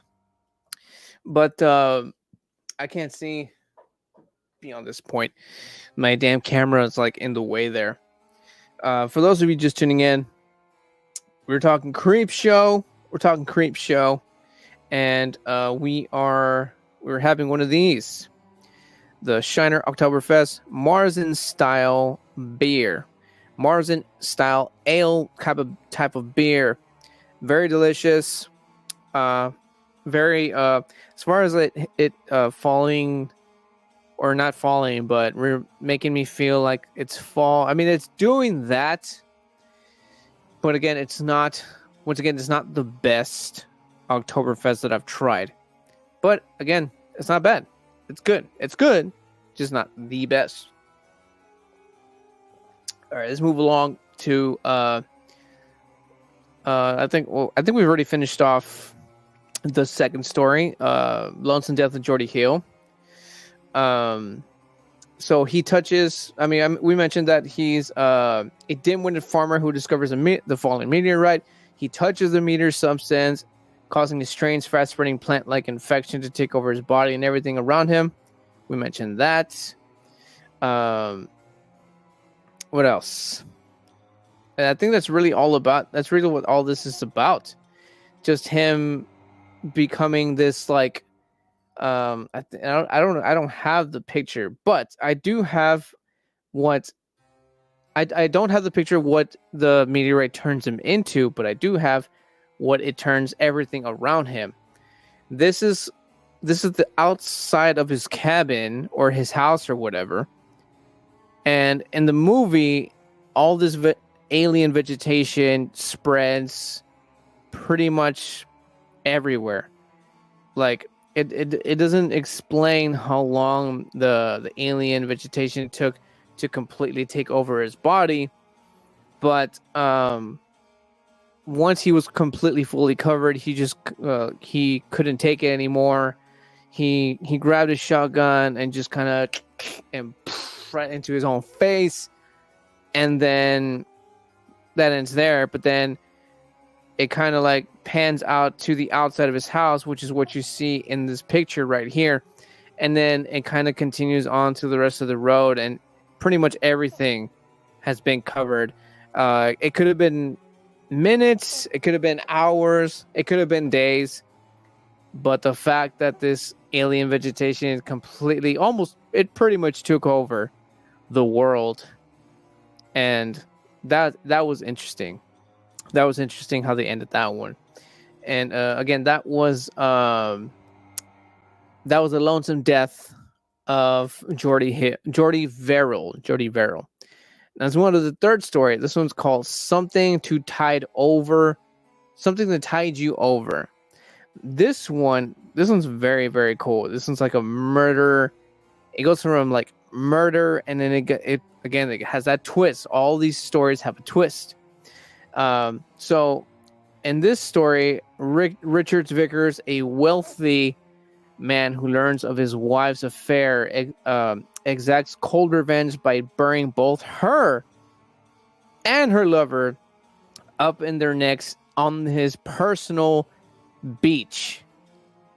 [SPEAKER 1] I can't see beyond this point. My damn camera is in the way there. For those of you just tuning in, we're talking Creepshow. And we're having one of these, the Shiner Oktoberfest Marzen style beer, Marzen style ale type of beer. Very delicious. Very as far as it falling or not falling, but making me feel like it's fall. I mean, it's doing that, but again, it's not the best Oktoberfest that I've tried. But again, it's not bad. It's good. It's good, just not the best. All right, let's move along to I think we've already finished off the second story, Lonesome Death of Jordy Hill. So he touches. I mean, we mentioned that he's a dim-witted farmer who discovers the falling meteorite. He touches the meteor substance, causing a strange, fast-spreading plant-like infection to take over his body and everything around him. We mentioned that. What else? And I think that's really what all this is about. Just him becoming this I don't have the picture, but I do have what I don't have the picture of what the meteorite turns him into, but I do have what it turns everything around him. This is the outside of his cabin or his house or whatever. And in the movie, all this alien vegetation spreads pretty much everywhere. It doesn't explain how long the alien vegetation took to completely take over his body, but once he was completely fully covered, he couldn't take it anymore. He grabbed his shotgun and just kind of right into his own face, and then that ends there. But then it kind of pans out to the outside of his house, which is what you see in this picture right here, and then it kind of continues on to the rest of the road, and pretty much everything has been covered. It could have been minutes, it could have been hours, it could have been days, but the fact that this alien vegetation is pretty much took over the world and that was interesting. That was interesting how they ended that one. And again, that was the lonesome death of Jordy Verrill. That's one of the third story. This one's called Something to Tide Over. Something to Tide You Over. This one's very, very cool. This one's like a murder. It goes from like murder, and then it has that twist. All these stories have a twist. So in this story, Richard Vickers, a wealthy man who learns of his wife's affair, exacts cold revenge by burying both her and her lover up in their necks on his personal beach.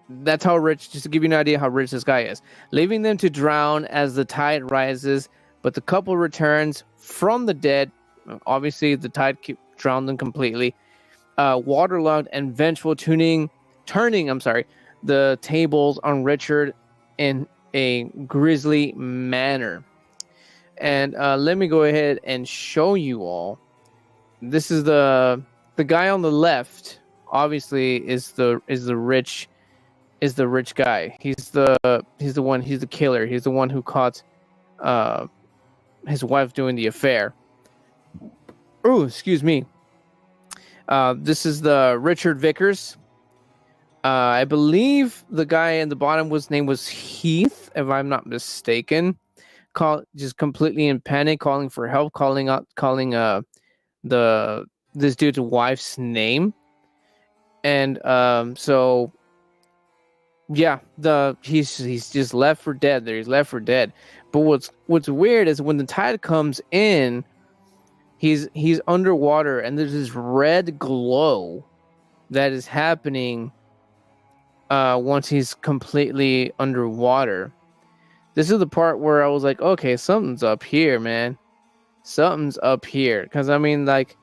[SPEAKER 1] That's how rich, just to give you an idea how rich this guy is. Leaving them to drown as the tide rises, but the couple returns from the dead. Obviously, the tide drowned them completely. Waterlogged and vengeful, turning the tables on Richard in a grisly manner. And let me go ahead and show you all. This is the guy on the left. Obviously, is the rich guy. He's the killer. He's the one who caught his wife doing the affair. Oh, excuse me. This is the Richard Vickers. I believe the guy in the bottom name was Heath, if I'm not mistaken. Just completely in panic, calling for help, calling this dude's wife's name, and so yeah, he's just left for dead. There, he's left for dead. But what's weird is when the tide comes in, he's underwater, and there's this red glow that is happening once he's completely underwater. This is the part where I was like, okay, something's up here, man. Something's up here. Because, I mean, like,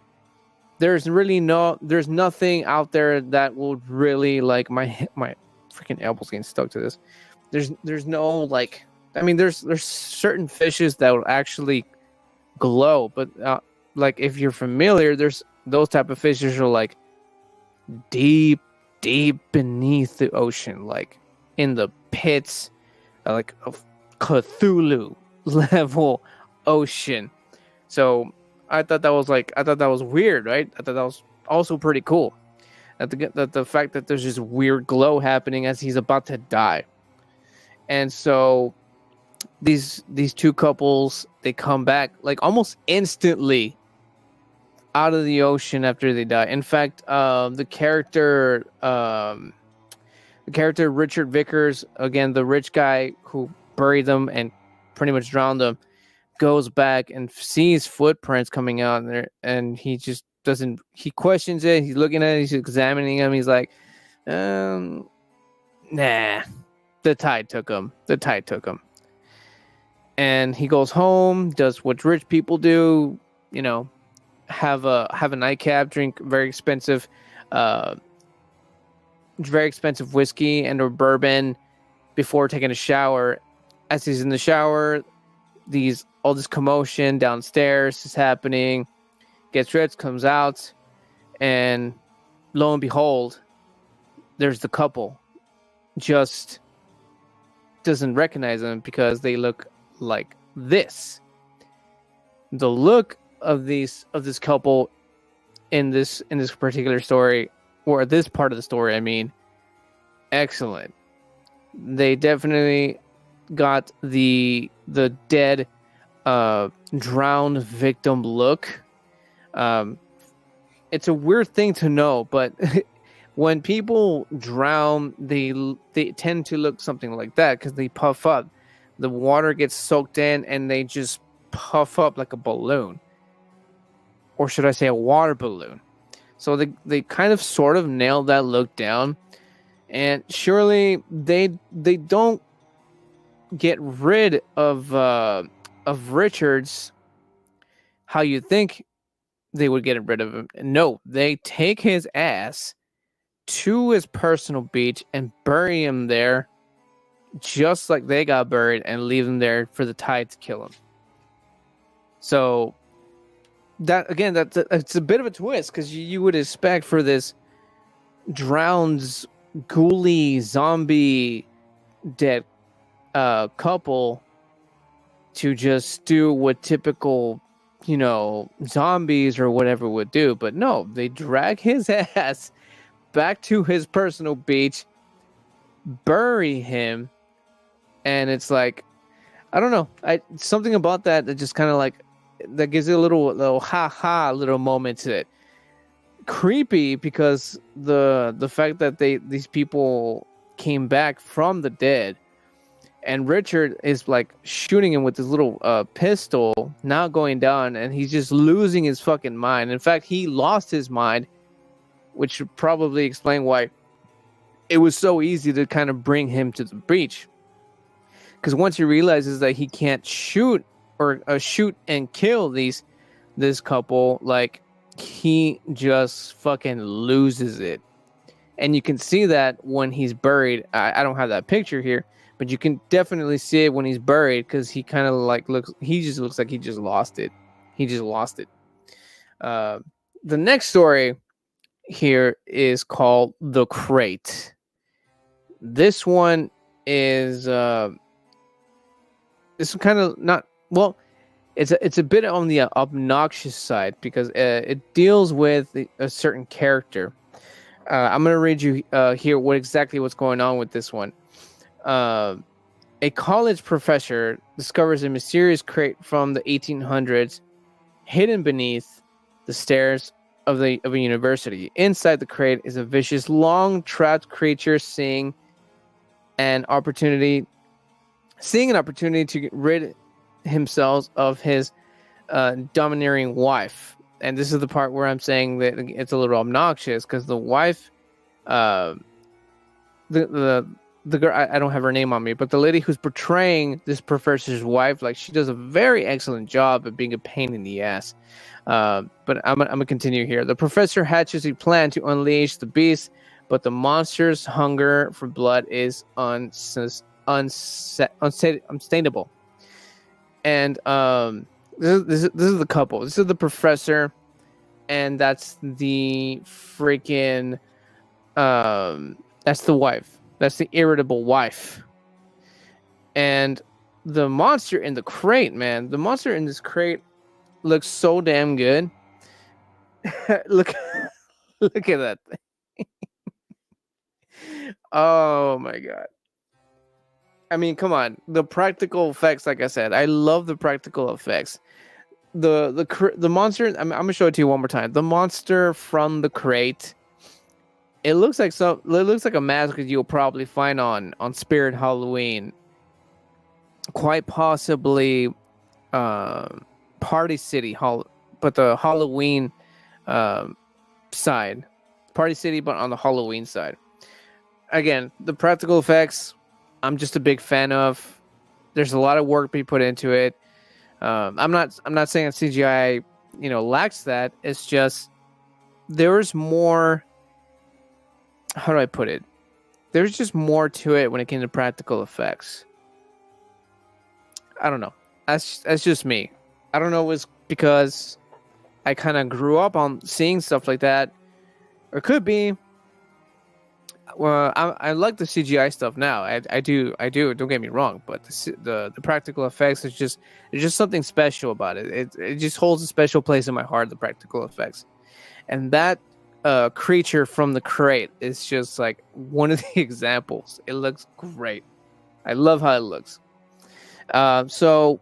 [SPEAKER 1] there's nothing out there that will really, like, my freaking elbow's getting stuck to this. There's no, like, I mean, there's certain fishes that will actually glow. But, like, if you're familiar, there's those type of fishes are, like, deep beneath the ocean, like in the pits, like of Cthulhu level ocean. So I thought that was weird, right? I thought that was also pretty cool. That the fact that there's this weird glow happening as he's about to die. And so these two couples, they come back like almost instantly out of the ocean after they die. In fact, the character Richard Vickers, again, the rich guy who buried them and pretty much drowned them, goes back and sees footprints coming out there, and he just doesn't. He questions it. He's looking at it. He's examining them. He's like, nah. The tide took him. And he goes home, does what rich people do, you know. Have a nightcap, drink very expensive whiskey and or bourbon before taking a shower. As he's in the shower, all this commotion downstairs is happening. Gets dressed, comes out, and lo and behold, there's the couple. Just doesn't recognize them because they look like this. The look of this couple in this particular story, or this part of the story, I mean, excellent. They definitely got the dead drowned victim look. It's a weird thing to know, but when people drown, they tend to look something like that because they puff up. The water gets soaked in and they just puff up like a balloon. Or should I say a water balloon? So they kind of sort of nailed that look down. And surely they don't get rid of Richards how you think they would get rid of him. No, they take his ass to his personal beach and bury him there just like they got buried and leave him there for the tide to kill him. So that again, it's a bit of a twist because you would expect for this drowned, ghouly, zombie, dead couple to just do what typical, zombies or whatever would do. But no, they drag his ass back to his personal beach, bury him, and it's like, I don't know. Something about that just kind of like that gives it a little little moment to it. Creepy because the fact that these people came back from the dead, and Richard is like shooting him with this little pistol, not going down, and he's just losing his fucking mind. In fact, he lost his mind, which should probably explain why it was so easy to kind of bring him to the beach. Because once he realizes that he can't shoot or shoot and kill this couple, like, he just fucking loses it. And you can see that when he's buried. I don't have that picture here, but you can definitely see it when he's buried, because he kind of like he just looks like he just lost it. He just lost it. The next story here is called The Crate. This one is this kind of not, well, it's a bit on the obnoxious side, because it deals with a certain character. I'm gonna read you here what's going on with this one. A college professor discovers a mysterious crate from the 1800s hidden beneath the stairs of a university. Inside the crate is a vicious, long trapped creature seeing an opportunity to get rid himself of his domineering wife. And this is the part where I'm saying that it's a little obnoxious, because the wife, the girl, I don't have her name on me, but the lady who's portraying this professor's wife, like, she does a very excellent job at being a pain in the ass. But I'm gonna continue here. The professor hatches a plan to unleash the beast, but the monster's hunger for blood is unsustainable. And this is the couple. This is the professor, and that's the freaking that's the wife. That's the irritable wife. And the monster in the crate, man. The monster in this crate looks so damn good. look at that thing. Oh my god. I mean, come on. The practical effects, like I said, I love the practical effects. The monster, I'm gonna show it to you one more time. The monster from the crate, it looks like a mask that you'll probably find on Spirit Halloween. Quite possibly Party City, but the Halloween side. Party City, but on the Halloween side. Again, the practical effects, I'm just a big fan of. There's a lot of work being put into it. I'm not saying that CGI, lacks that. It's just there's more. How do I put it? There's just more to it when it came to practical effects. I don't know. That's just me. I don't know. It was because I kind of grew up on seeing stuff like that, or it could be. Well, I like the CGI stuff now. I do. Don't get me wrong, but the practical effects is just something special about it. It just holds a special place in my heart. The practical effects, and that creature from the crate is just like one of the examples. It looks great. I love how it looks. So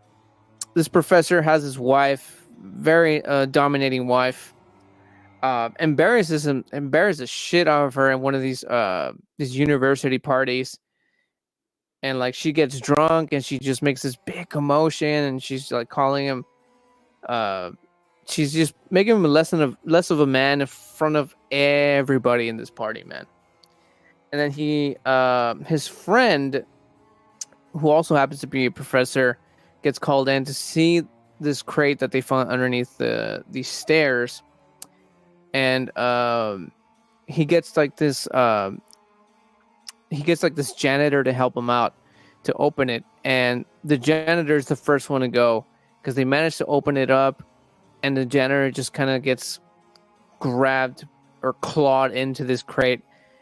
[SPEAKER 1] this professor has his wife, very dominating wife. Embarrasses the shit out of her in one of these university parties, and like she gets drunk and she just makes this big commotion, and she's like calling him. She's just making him less of a man in front of everybody in this party, man. And then his friend, who also happens to be a professor, gets called in to see this crate that they found underneath these stairs. And he gets like this janitor to help him out to open it, and the janitor is the first one to go because they managed to open it up, and the janitor just kind of gets grabbed or clawed into this crate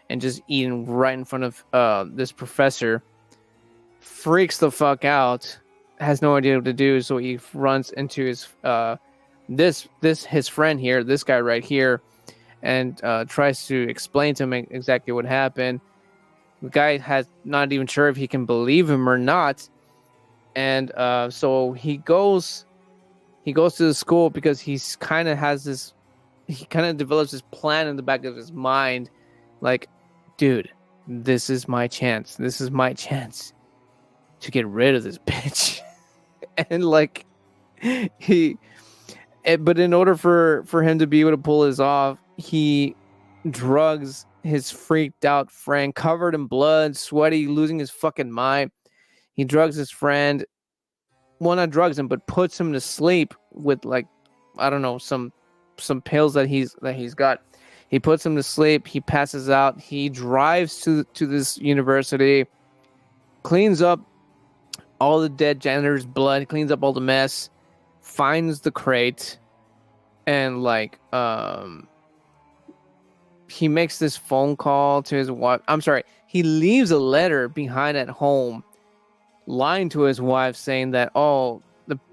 [SPEAKER 1] and just eaten right in front of this professor. Freaks the fuck out, has no idea what to do, so he runs into his his friend here, this guy right here, and tries to explain to him exactly what happened. The guy has not even sure if he can believe him or not, and so he goes to the school because he's kind of develops this plan in the back of his mind, like, dude, this is my chance to get rid of this bitch. And like but in order for him to be able to pull this off, he drugs his freaked out friend, covered in blood, sweaty, losing his fucking mind. He drugs his friend, well, not drugs him, but puts him to sleep with, like, I don't know, some pills that he's got. He puts him to sleep. He passes out. He drives to this university, cleans up all the dead janitor's blood, cleans up all the mess, finds the crate, and like he makes this phone call to his wife. I'm sorry, he leaves a letter behind at home, lying to his wife, saying that, oh,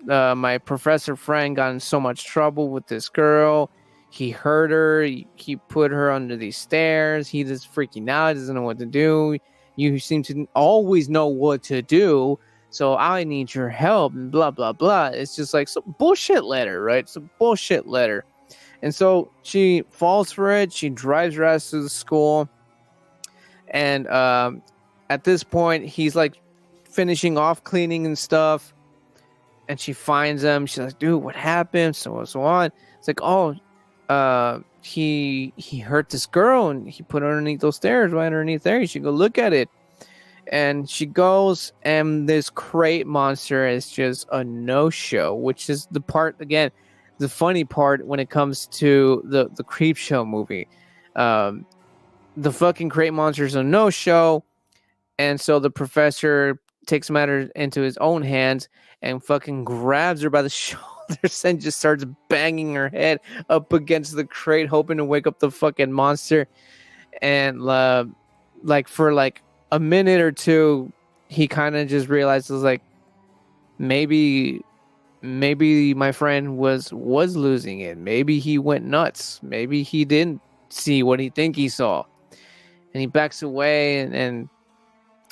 [SPEAKER 1] my professor friend got in so much trouble with this girl. He hurt her. He put her under these stairs. He just freaking out. Doesn't know what to do. You seem to always know what to do, so I need your help, and blah, blah, blah. It's just like some bullshit letter, right? It's a bullshit letter. And so she falls for it. She drives her ass to the school. And at this point, he's like finishing off cleaning and stuff. And she finds him. She's like, dude, what happened? So on. It's like, oh, he hurt this girl and he put her underneath those stairs, right underneath there. You should go look at it. And she goes, and this crate monster is just a no-show, which is the part, again, the funny part when it comes to the Creepshow movie. The fucking crate monster is a no-show, and so the professor takes matters into his own hands and fucking grabs her by the shoulders and just starts banging her head up against the crate, hoping to wake up the fucking monster. And like for like a minute or two, he kind of just realizes, like, maybe my friend was losing it. Maybe he went nuts. Maybe he didn't see what he think he saw. And he backs away, and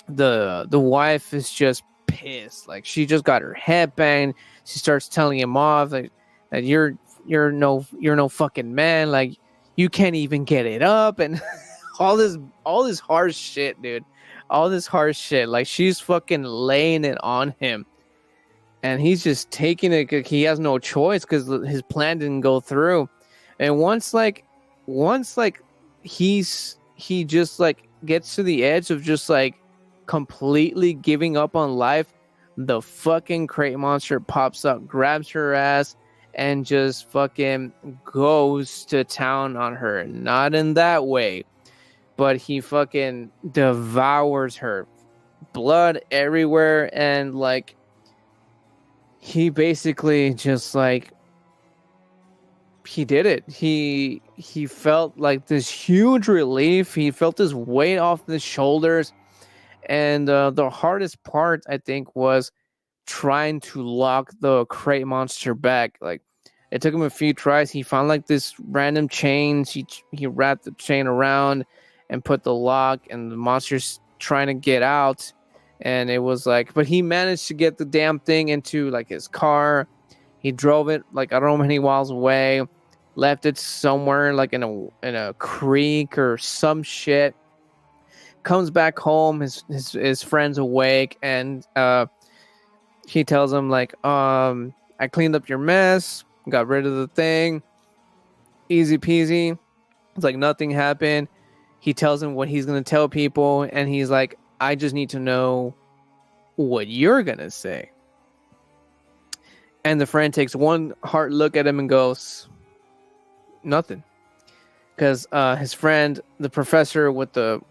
[SPEAKER 1] the wife is just pissed. Like, she just got her head banged. She starts telling him off, like, that you're no fucking man. Like, you can't even get it up, and all this harsh shit, dude. All this harsh shit. Like, she's fucking laying it on him. And he's just taking it. He has no choice because his plan didn't go through. And once he just like gets to the edge of just like completely giving up on life, the fucking crate monster pops up, grabs her ass, and just fucking goes to town on her. Not in that way, but he fucking devours her. Blood everywhere, and like, he basically just like, he did it. He felt like this huge relief. He felt this weight off his shoulders. And the hardest part, I think, was trying to lock the crate monster back. Like, it took him a few tries. He found like this random chain. He wrapped the chain around and put the lock, and the monster's trying to get out. And it was like, but he managed to get the damn thing into like his car. He drove it like, I don't know how many miles away, left it somewhere like in a creek or some shit. Comes back home, his friend's awake, and he tells him like, I cleaned up your mess, got rid of the thing, easy peasy. It's like nothing happened. He tells him what he's gonna tell people, and he's like, I just need to know what you're gonna say. And the friend takes one hard look at him and goes, nothing. Because his friend, the professor with the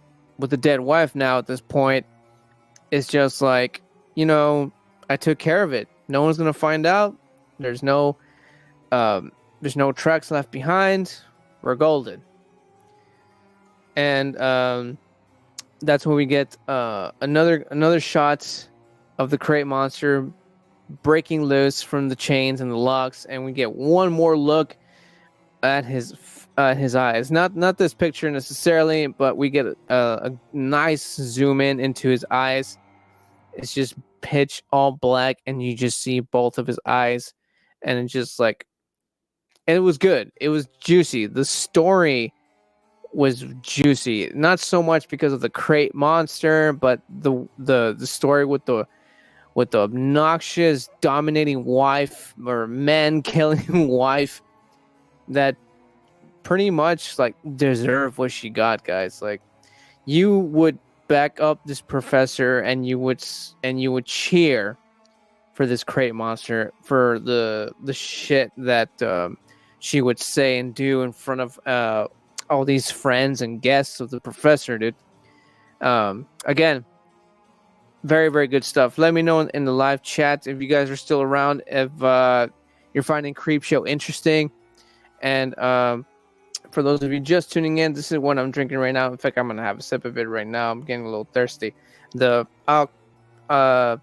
[SPEAKER 1] dead wife now at this point, is just like, I took care of it. No one's gonna find out. There's no There's no tracks left behind. We're golden. And that's when we get another shot of the crate monster breaking loose from the chains and the locks, and we get one more look at his eyes. Not this picture necessarily, but we get a nice zoom in into his eyes. It's just pitch all black, and you just see both of his eyes, and it's just like, and it was good. It was juicy. The story was juicy, not so much because of the crate monster, but the story with the obnoxious dominating wife or man killing wife that pretty much like deserve what she got, guys. Like, you would back up this professor and you would cheer for this crate monster for the shit that she would say and do in front of all these friends and guests of the professor, dude. Again, very, very good stuff. Let me know in the live chat if you guys are still around, if you're finding Creepshow interesting. And for those of you just tuning in, this is what I'm drinking right now. In fact, I'm going to have a sip of it right now. I'm getting a little thirsty. The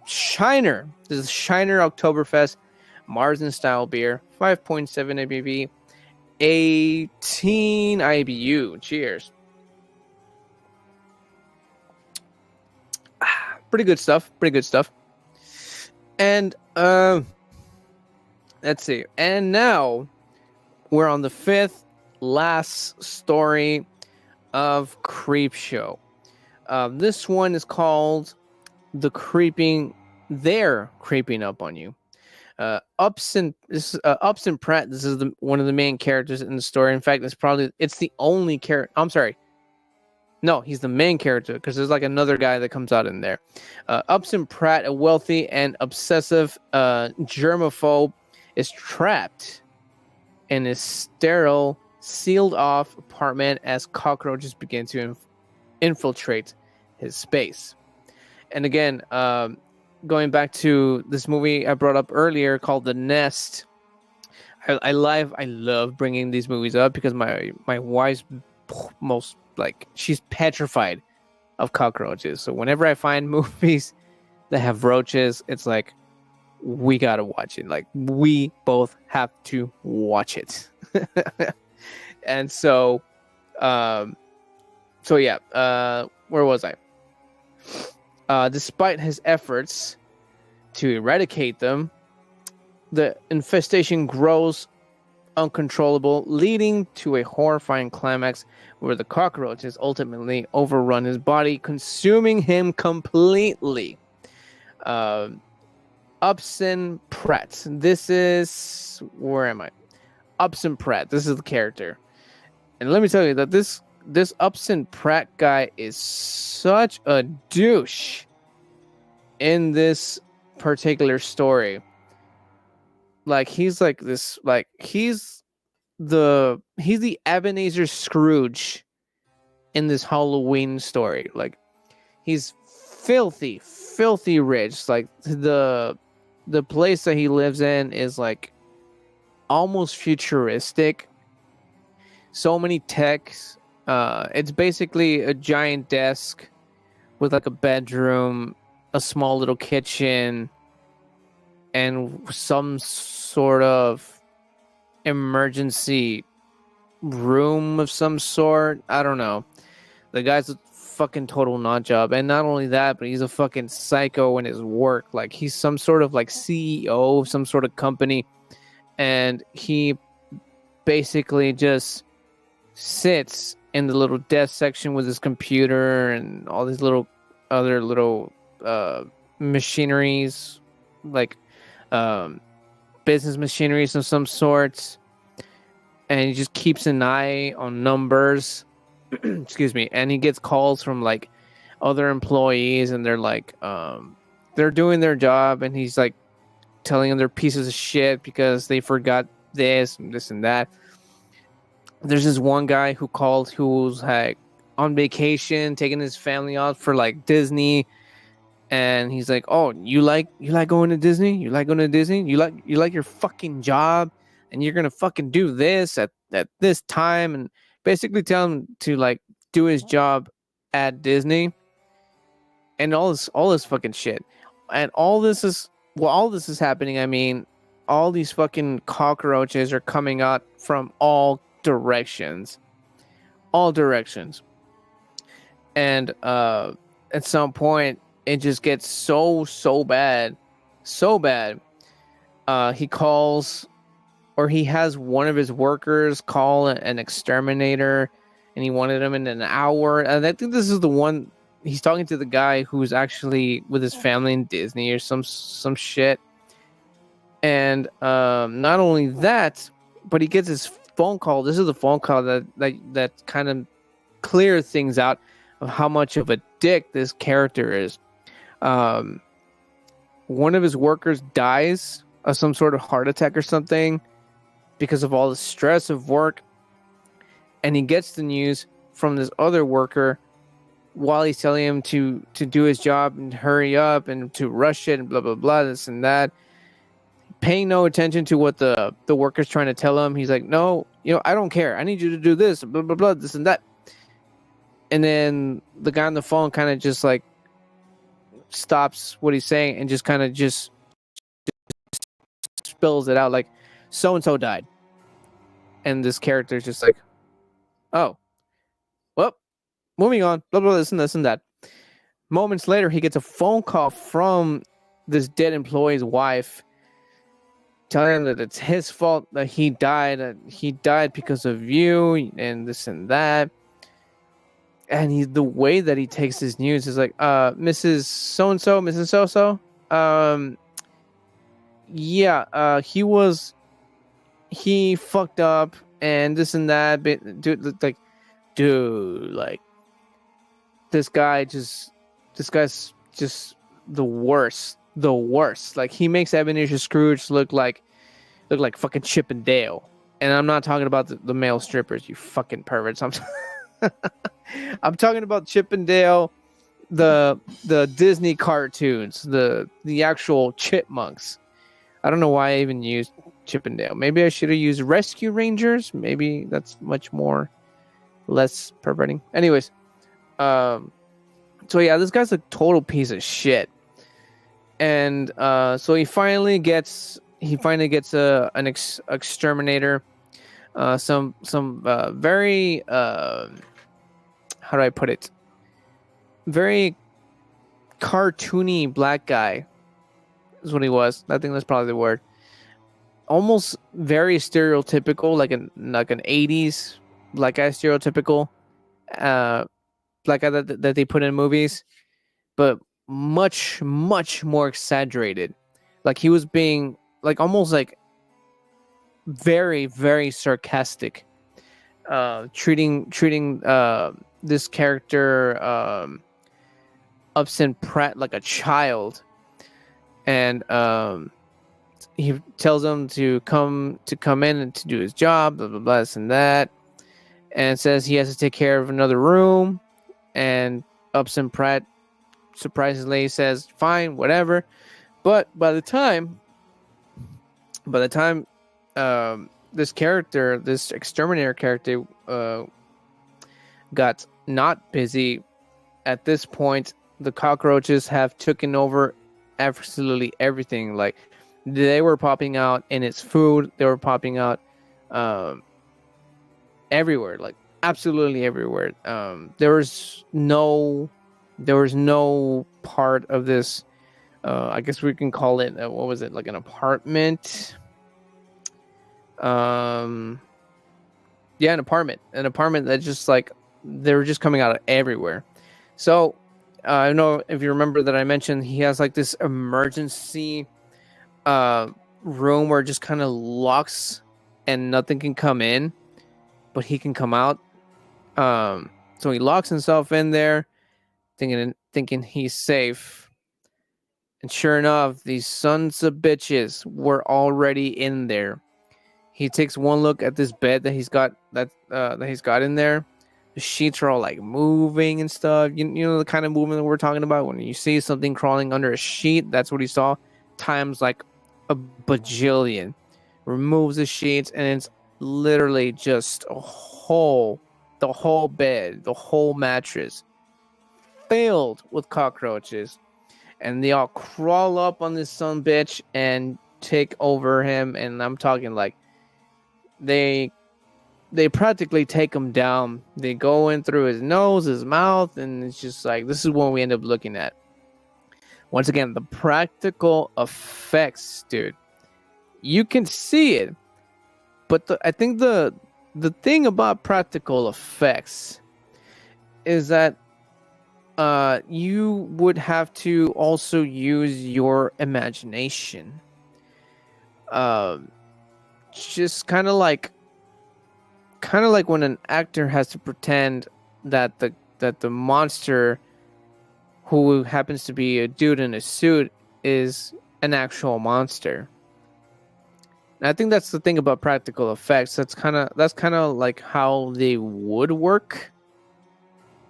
[SPEAKER 1] Shiner. This is Shiner Oktoberfest Marzen style beer. 5.7 ABV. 18 IBU. Cheers. Pretty good stuff. And let's see. And now we're on the fifth last story of Creepshow. This one is called They're Creeping Up on You. Upson Pratt. This is one of the main characters in the story. In fact, it's the only character. I'm sorry. No, he's the main character because there's like another guy that comes out in there. Upson Pratt, a wealthy and obsessive germaphobe, is trapped in a sterile, sealed-off apartment as cockroaches begin to infiltrate his space. And again, going back to this movie I brought up earlier called The Nest, I love bringing these movies up because my wife's most like she's petrified of cockroaches. So whenever I find movies that have roaches, it's like we gotta watch it. Like we both have to watch it. And so, where was I? Despite his efforts to eradicate them, the infestation grows uncontrollable, leading to a horrifying climax where the cockroaches ultimately overrun his body, consuming him completely. Upson Pratt. This is... Where am I? Upson Pratt. This is the character. And let me tell you that this Upson Pratt guy is such a douche in this particular story. Like he's like this, like he's the Ebenezer Scrooge in this Halloween story. Like he's filthy rich. Like the place that he lives in is like almost futuristic. So many techs. It's basically a giant desk with like a bedroom, a small little kitchen, and some sort of emergency room of some sort. I don't know. The guy's a fucking total nut job. And not only that, but he's a fucking psycho in his work. Like he's some sort of like CEO of some sort of company. And he basically just sits in the little desk section with his computer and all these other little machineries, like business machineries of some sorts, and he just keeps an eye on numbers. Excuse me. And he gets calls from like other employees, and they're like they're doing their job, and he's like telling them they're pieces of shit because they forgot this and that. There's this one guy who called who's like on vacation, taking his family out for like Disney. And he's like, "Oh, you like going to Disney? You like going to Disney? You like your fucking job? and you're gonna fucking do this at this time, and basically tell him to like do his job at Disney, and all this fucking shit, and all this is happening. I mean, all these fucking cockroaches are coming out from all directions, and at some point it just gets so bad. He calls, or he has one of his workers call an exterminator, and he wanted him in an hour. And I think this is the one he's talking to, the guy who's actually with his family in Disney or some shit. And not only that, but he gets his phone call. This is the phone call that kind of clears things out of how much of a dick this character is. One of his workers dies of some sort of heart attack or something because of all the stress of work, and he gets the news from this other worker while he's telling him to do his job and hurry up and to rush it and blah blah blah, this and that, paying no attention to what the worker's trying to tell him. He's like, no, I don't care, I need you to do this, blah blah blah, this and that. And then the guy on the phone kind of just like stops what he's saying and just kind of just spills it out like, so and so died. And this character is just like, oh, well, moving on, blah blah, this and this and that. Moments later, he gets a phone call from this dead employee's wife, telling him that it's his fault that he died because of you and this and that. And the way that he takes his news is like, Mrs. So-and-so, Mrs. So-so, he fucked up and this and that, but dude, like, this guy's just the worst. Like, he makes Ebenezer Scrooge look like fucking Chip and Dale. And I'm not talking about the male strippers, you fucking perverts. I'm talking about Chip and Dale, the Disney cartoons, the actual chipmunks. I don't know why I even used Chip and Dale. Maybe I should have used Rescue Rangers. Maybe that's much more less perverting. Anyways, so yeah, this guy's a total piece of shit. And so he finally gets an exterminator. Some very how do I put it? Very cartoony black guy is what he was. I think that's probably the word. Almost very stereotypical, like an 80s black guy, stereotypical black guy that they put in movies, but much more exaggerated. Like, he was being like almost like very sarcastic, treating this character, Upson Pratt, like a child. And he tells him to come in and to do his job, blah blah blah, this and that, and says he has to take care of another room. And Upson Pratt surprisingly says fine, whatever. But by the time this exterminator character got not busy, at this point the cockroaches have taken over absolutely everything. Like, they were popping out in its food, they were popping out everywhere, like absolutely everywhere. There was no part of this, I guess we can call it, what was it, like an apartment? An apartment that just like, they were just coming out of everywhere. So I don't know if you remember that I mentioned he has like this emergency room where it just kind of locks and nothing can come in, but he can come out. So he locks himself in there, thinking he's safe. And sure enough, these sons of bitches were already in there. He takes one look at this bed that he's got in there. The sheets are all like moving and stuff. You know the kind of movement that we're talking about when you see something crawling under a sheet. That's what he saw, times like a bajillion. removes the sheets, and it's literally just the whole bed, the whole mattress filled with cockroaches. And they all crawl up on this son bitch and take over him. And I'm talking like they practically take him down. They go in through his nose, his mouth, and it's just like, this is what we end up looking at. Once again, the practical effects, dude. You can see it, but I think the thing about practical effects is that you would have to also use your imagination. Just kind of like when an actor has to pretend that the monster, who happens to be a dude in a suit, is an actual monster. And I think that's the thing about practical effects. That's kind of like how they would work,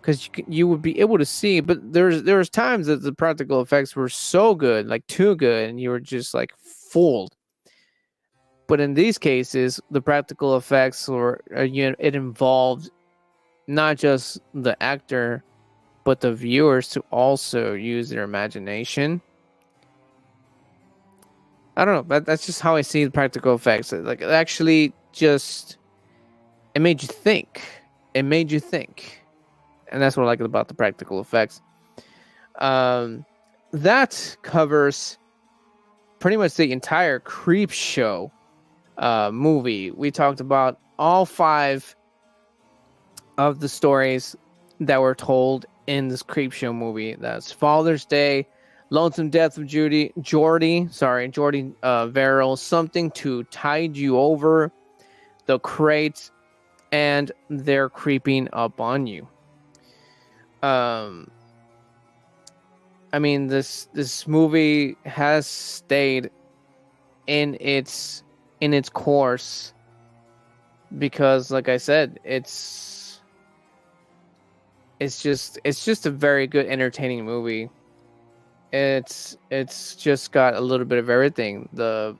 [SPEAKER 1] because you would be able to see. But there was times that the practical effects were so good, like too good, and you were just like fooled. But in these cases, the practical effects it involved not just the actor, but the viewers to also use their imagination. I don't know. That's just how I see the practical effects. Like, it actually just, it made you think. And that's what I like about the practical effects. That covers pretty much the entire Creepshow movie. We talked about all 5 of the stories that were told in this Creepshow movie. That's Father's Day, Lonesome Death of Jordy Verrill, Something to Tide You Over, The Crate, and They're Creeping Up on You. I mean, this movie has stayed in its course because, like I said, it's just a very good, entertaining movie. It's just got a little bit of everything. The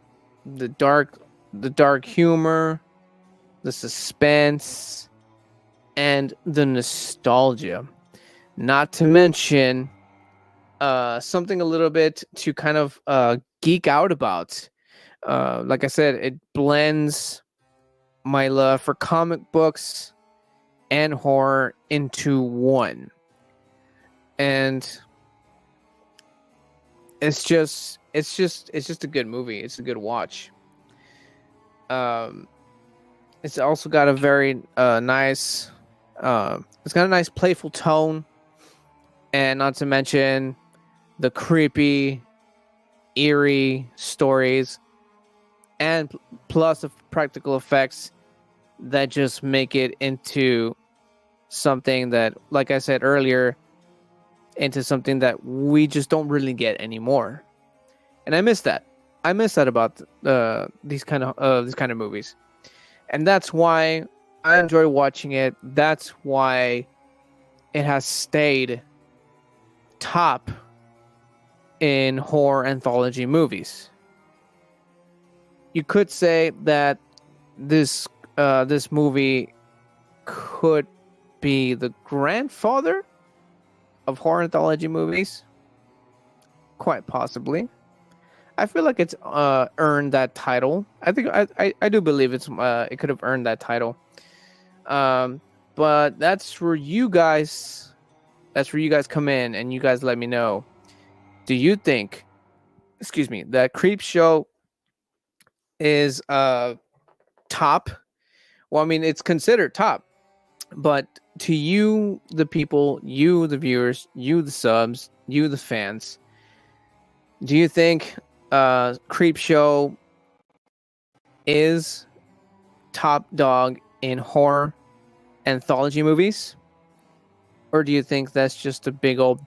[SPEAKER 1] dark humor, the suspense, and the nostalgia. Not to mention something a little bit to kind of geek out about. Like I said, it blends my love for comic books and horror into one. And it's just a good movie. It's a good watch. It's also got a very nice it's got a nice playful tone, and not to mention the creepy, eerie stories, and plus the practical effects that just make it into something that, like I said earlier, into something that we just don't really get anymore. And I miss that. I miss that about these kind of movies. And that's why I enjoy watching it. That's why it has stayed top in horror anthology movies. You could say that this movie could be the grandfather of horror anthology movies. Quite possibly. I feel like it's earned that title. I think I do believe it could have earned that title. But that's where you guys come in, and you guys let me know. Do you think, that Creepshow is top? Well, I mean, it's considered top. But to you, the people, you, the viewers, you, the subs, you, the fans, do you think Creepshow is top dog in horror anthology movies? Or do you think that's just a big old...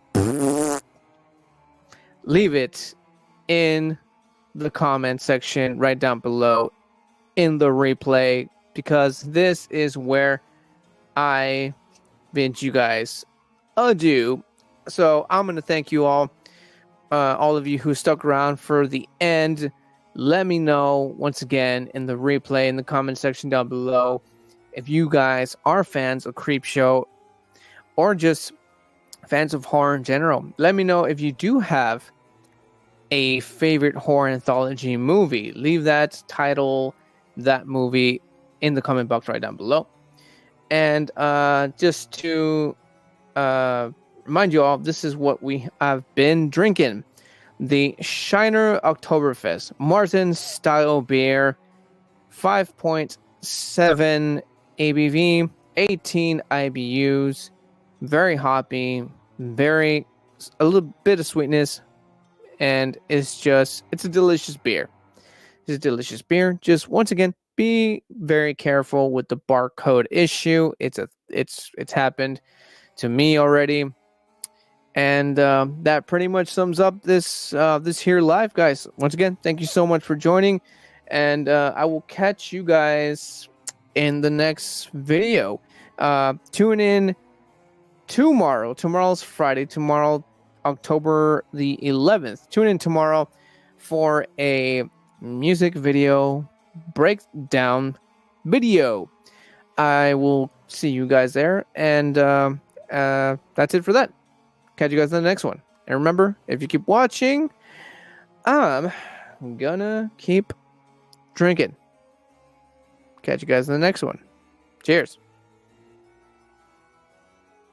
[SPEAKER 1] Leave it in the comment section right down below in the replay, because this is where I bid you guys adieu. So I'm going to thank you all of you who stuck around for the end, Let me know once again in the replay in the comment section down below if you guys are fans of Creepshow or just fans of horror in general. Let me know if you do have a favorite horror anthology movie. Leave that title, that movie in the comment box right down below. And just to remind you all, this is what we have been drinking. The Shiner Oktoberfest Martin style beer, 5.7 ABV, 18 IBUs, very hoppy, a little bit of sweetness, and it's a delicious beer. It's a delicious beer. Just once again, be very careful with the barcode issue. It's happened to me already. And that pretty much sums up this here live, guys. Once again, thank you so much for joining, and I will catch you guys in the next video. Tune in tomorrow. Tomorrow's Friday. Tomorrow, October the 11th. Tune in tomorrow for a music video breakdown video. I will see you guys there, and that's it for that. Catch you guys in the next one. And remember, if you keep watching, I'm gonna keep drinking. Catch you guys in the next one. Cheers.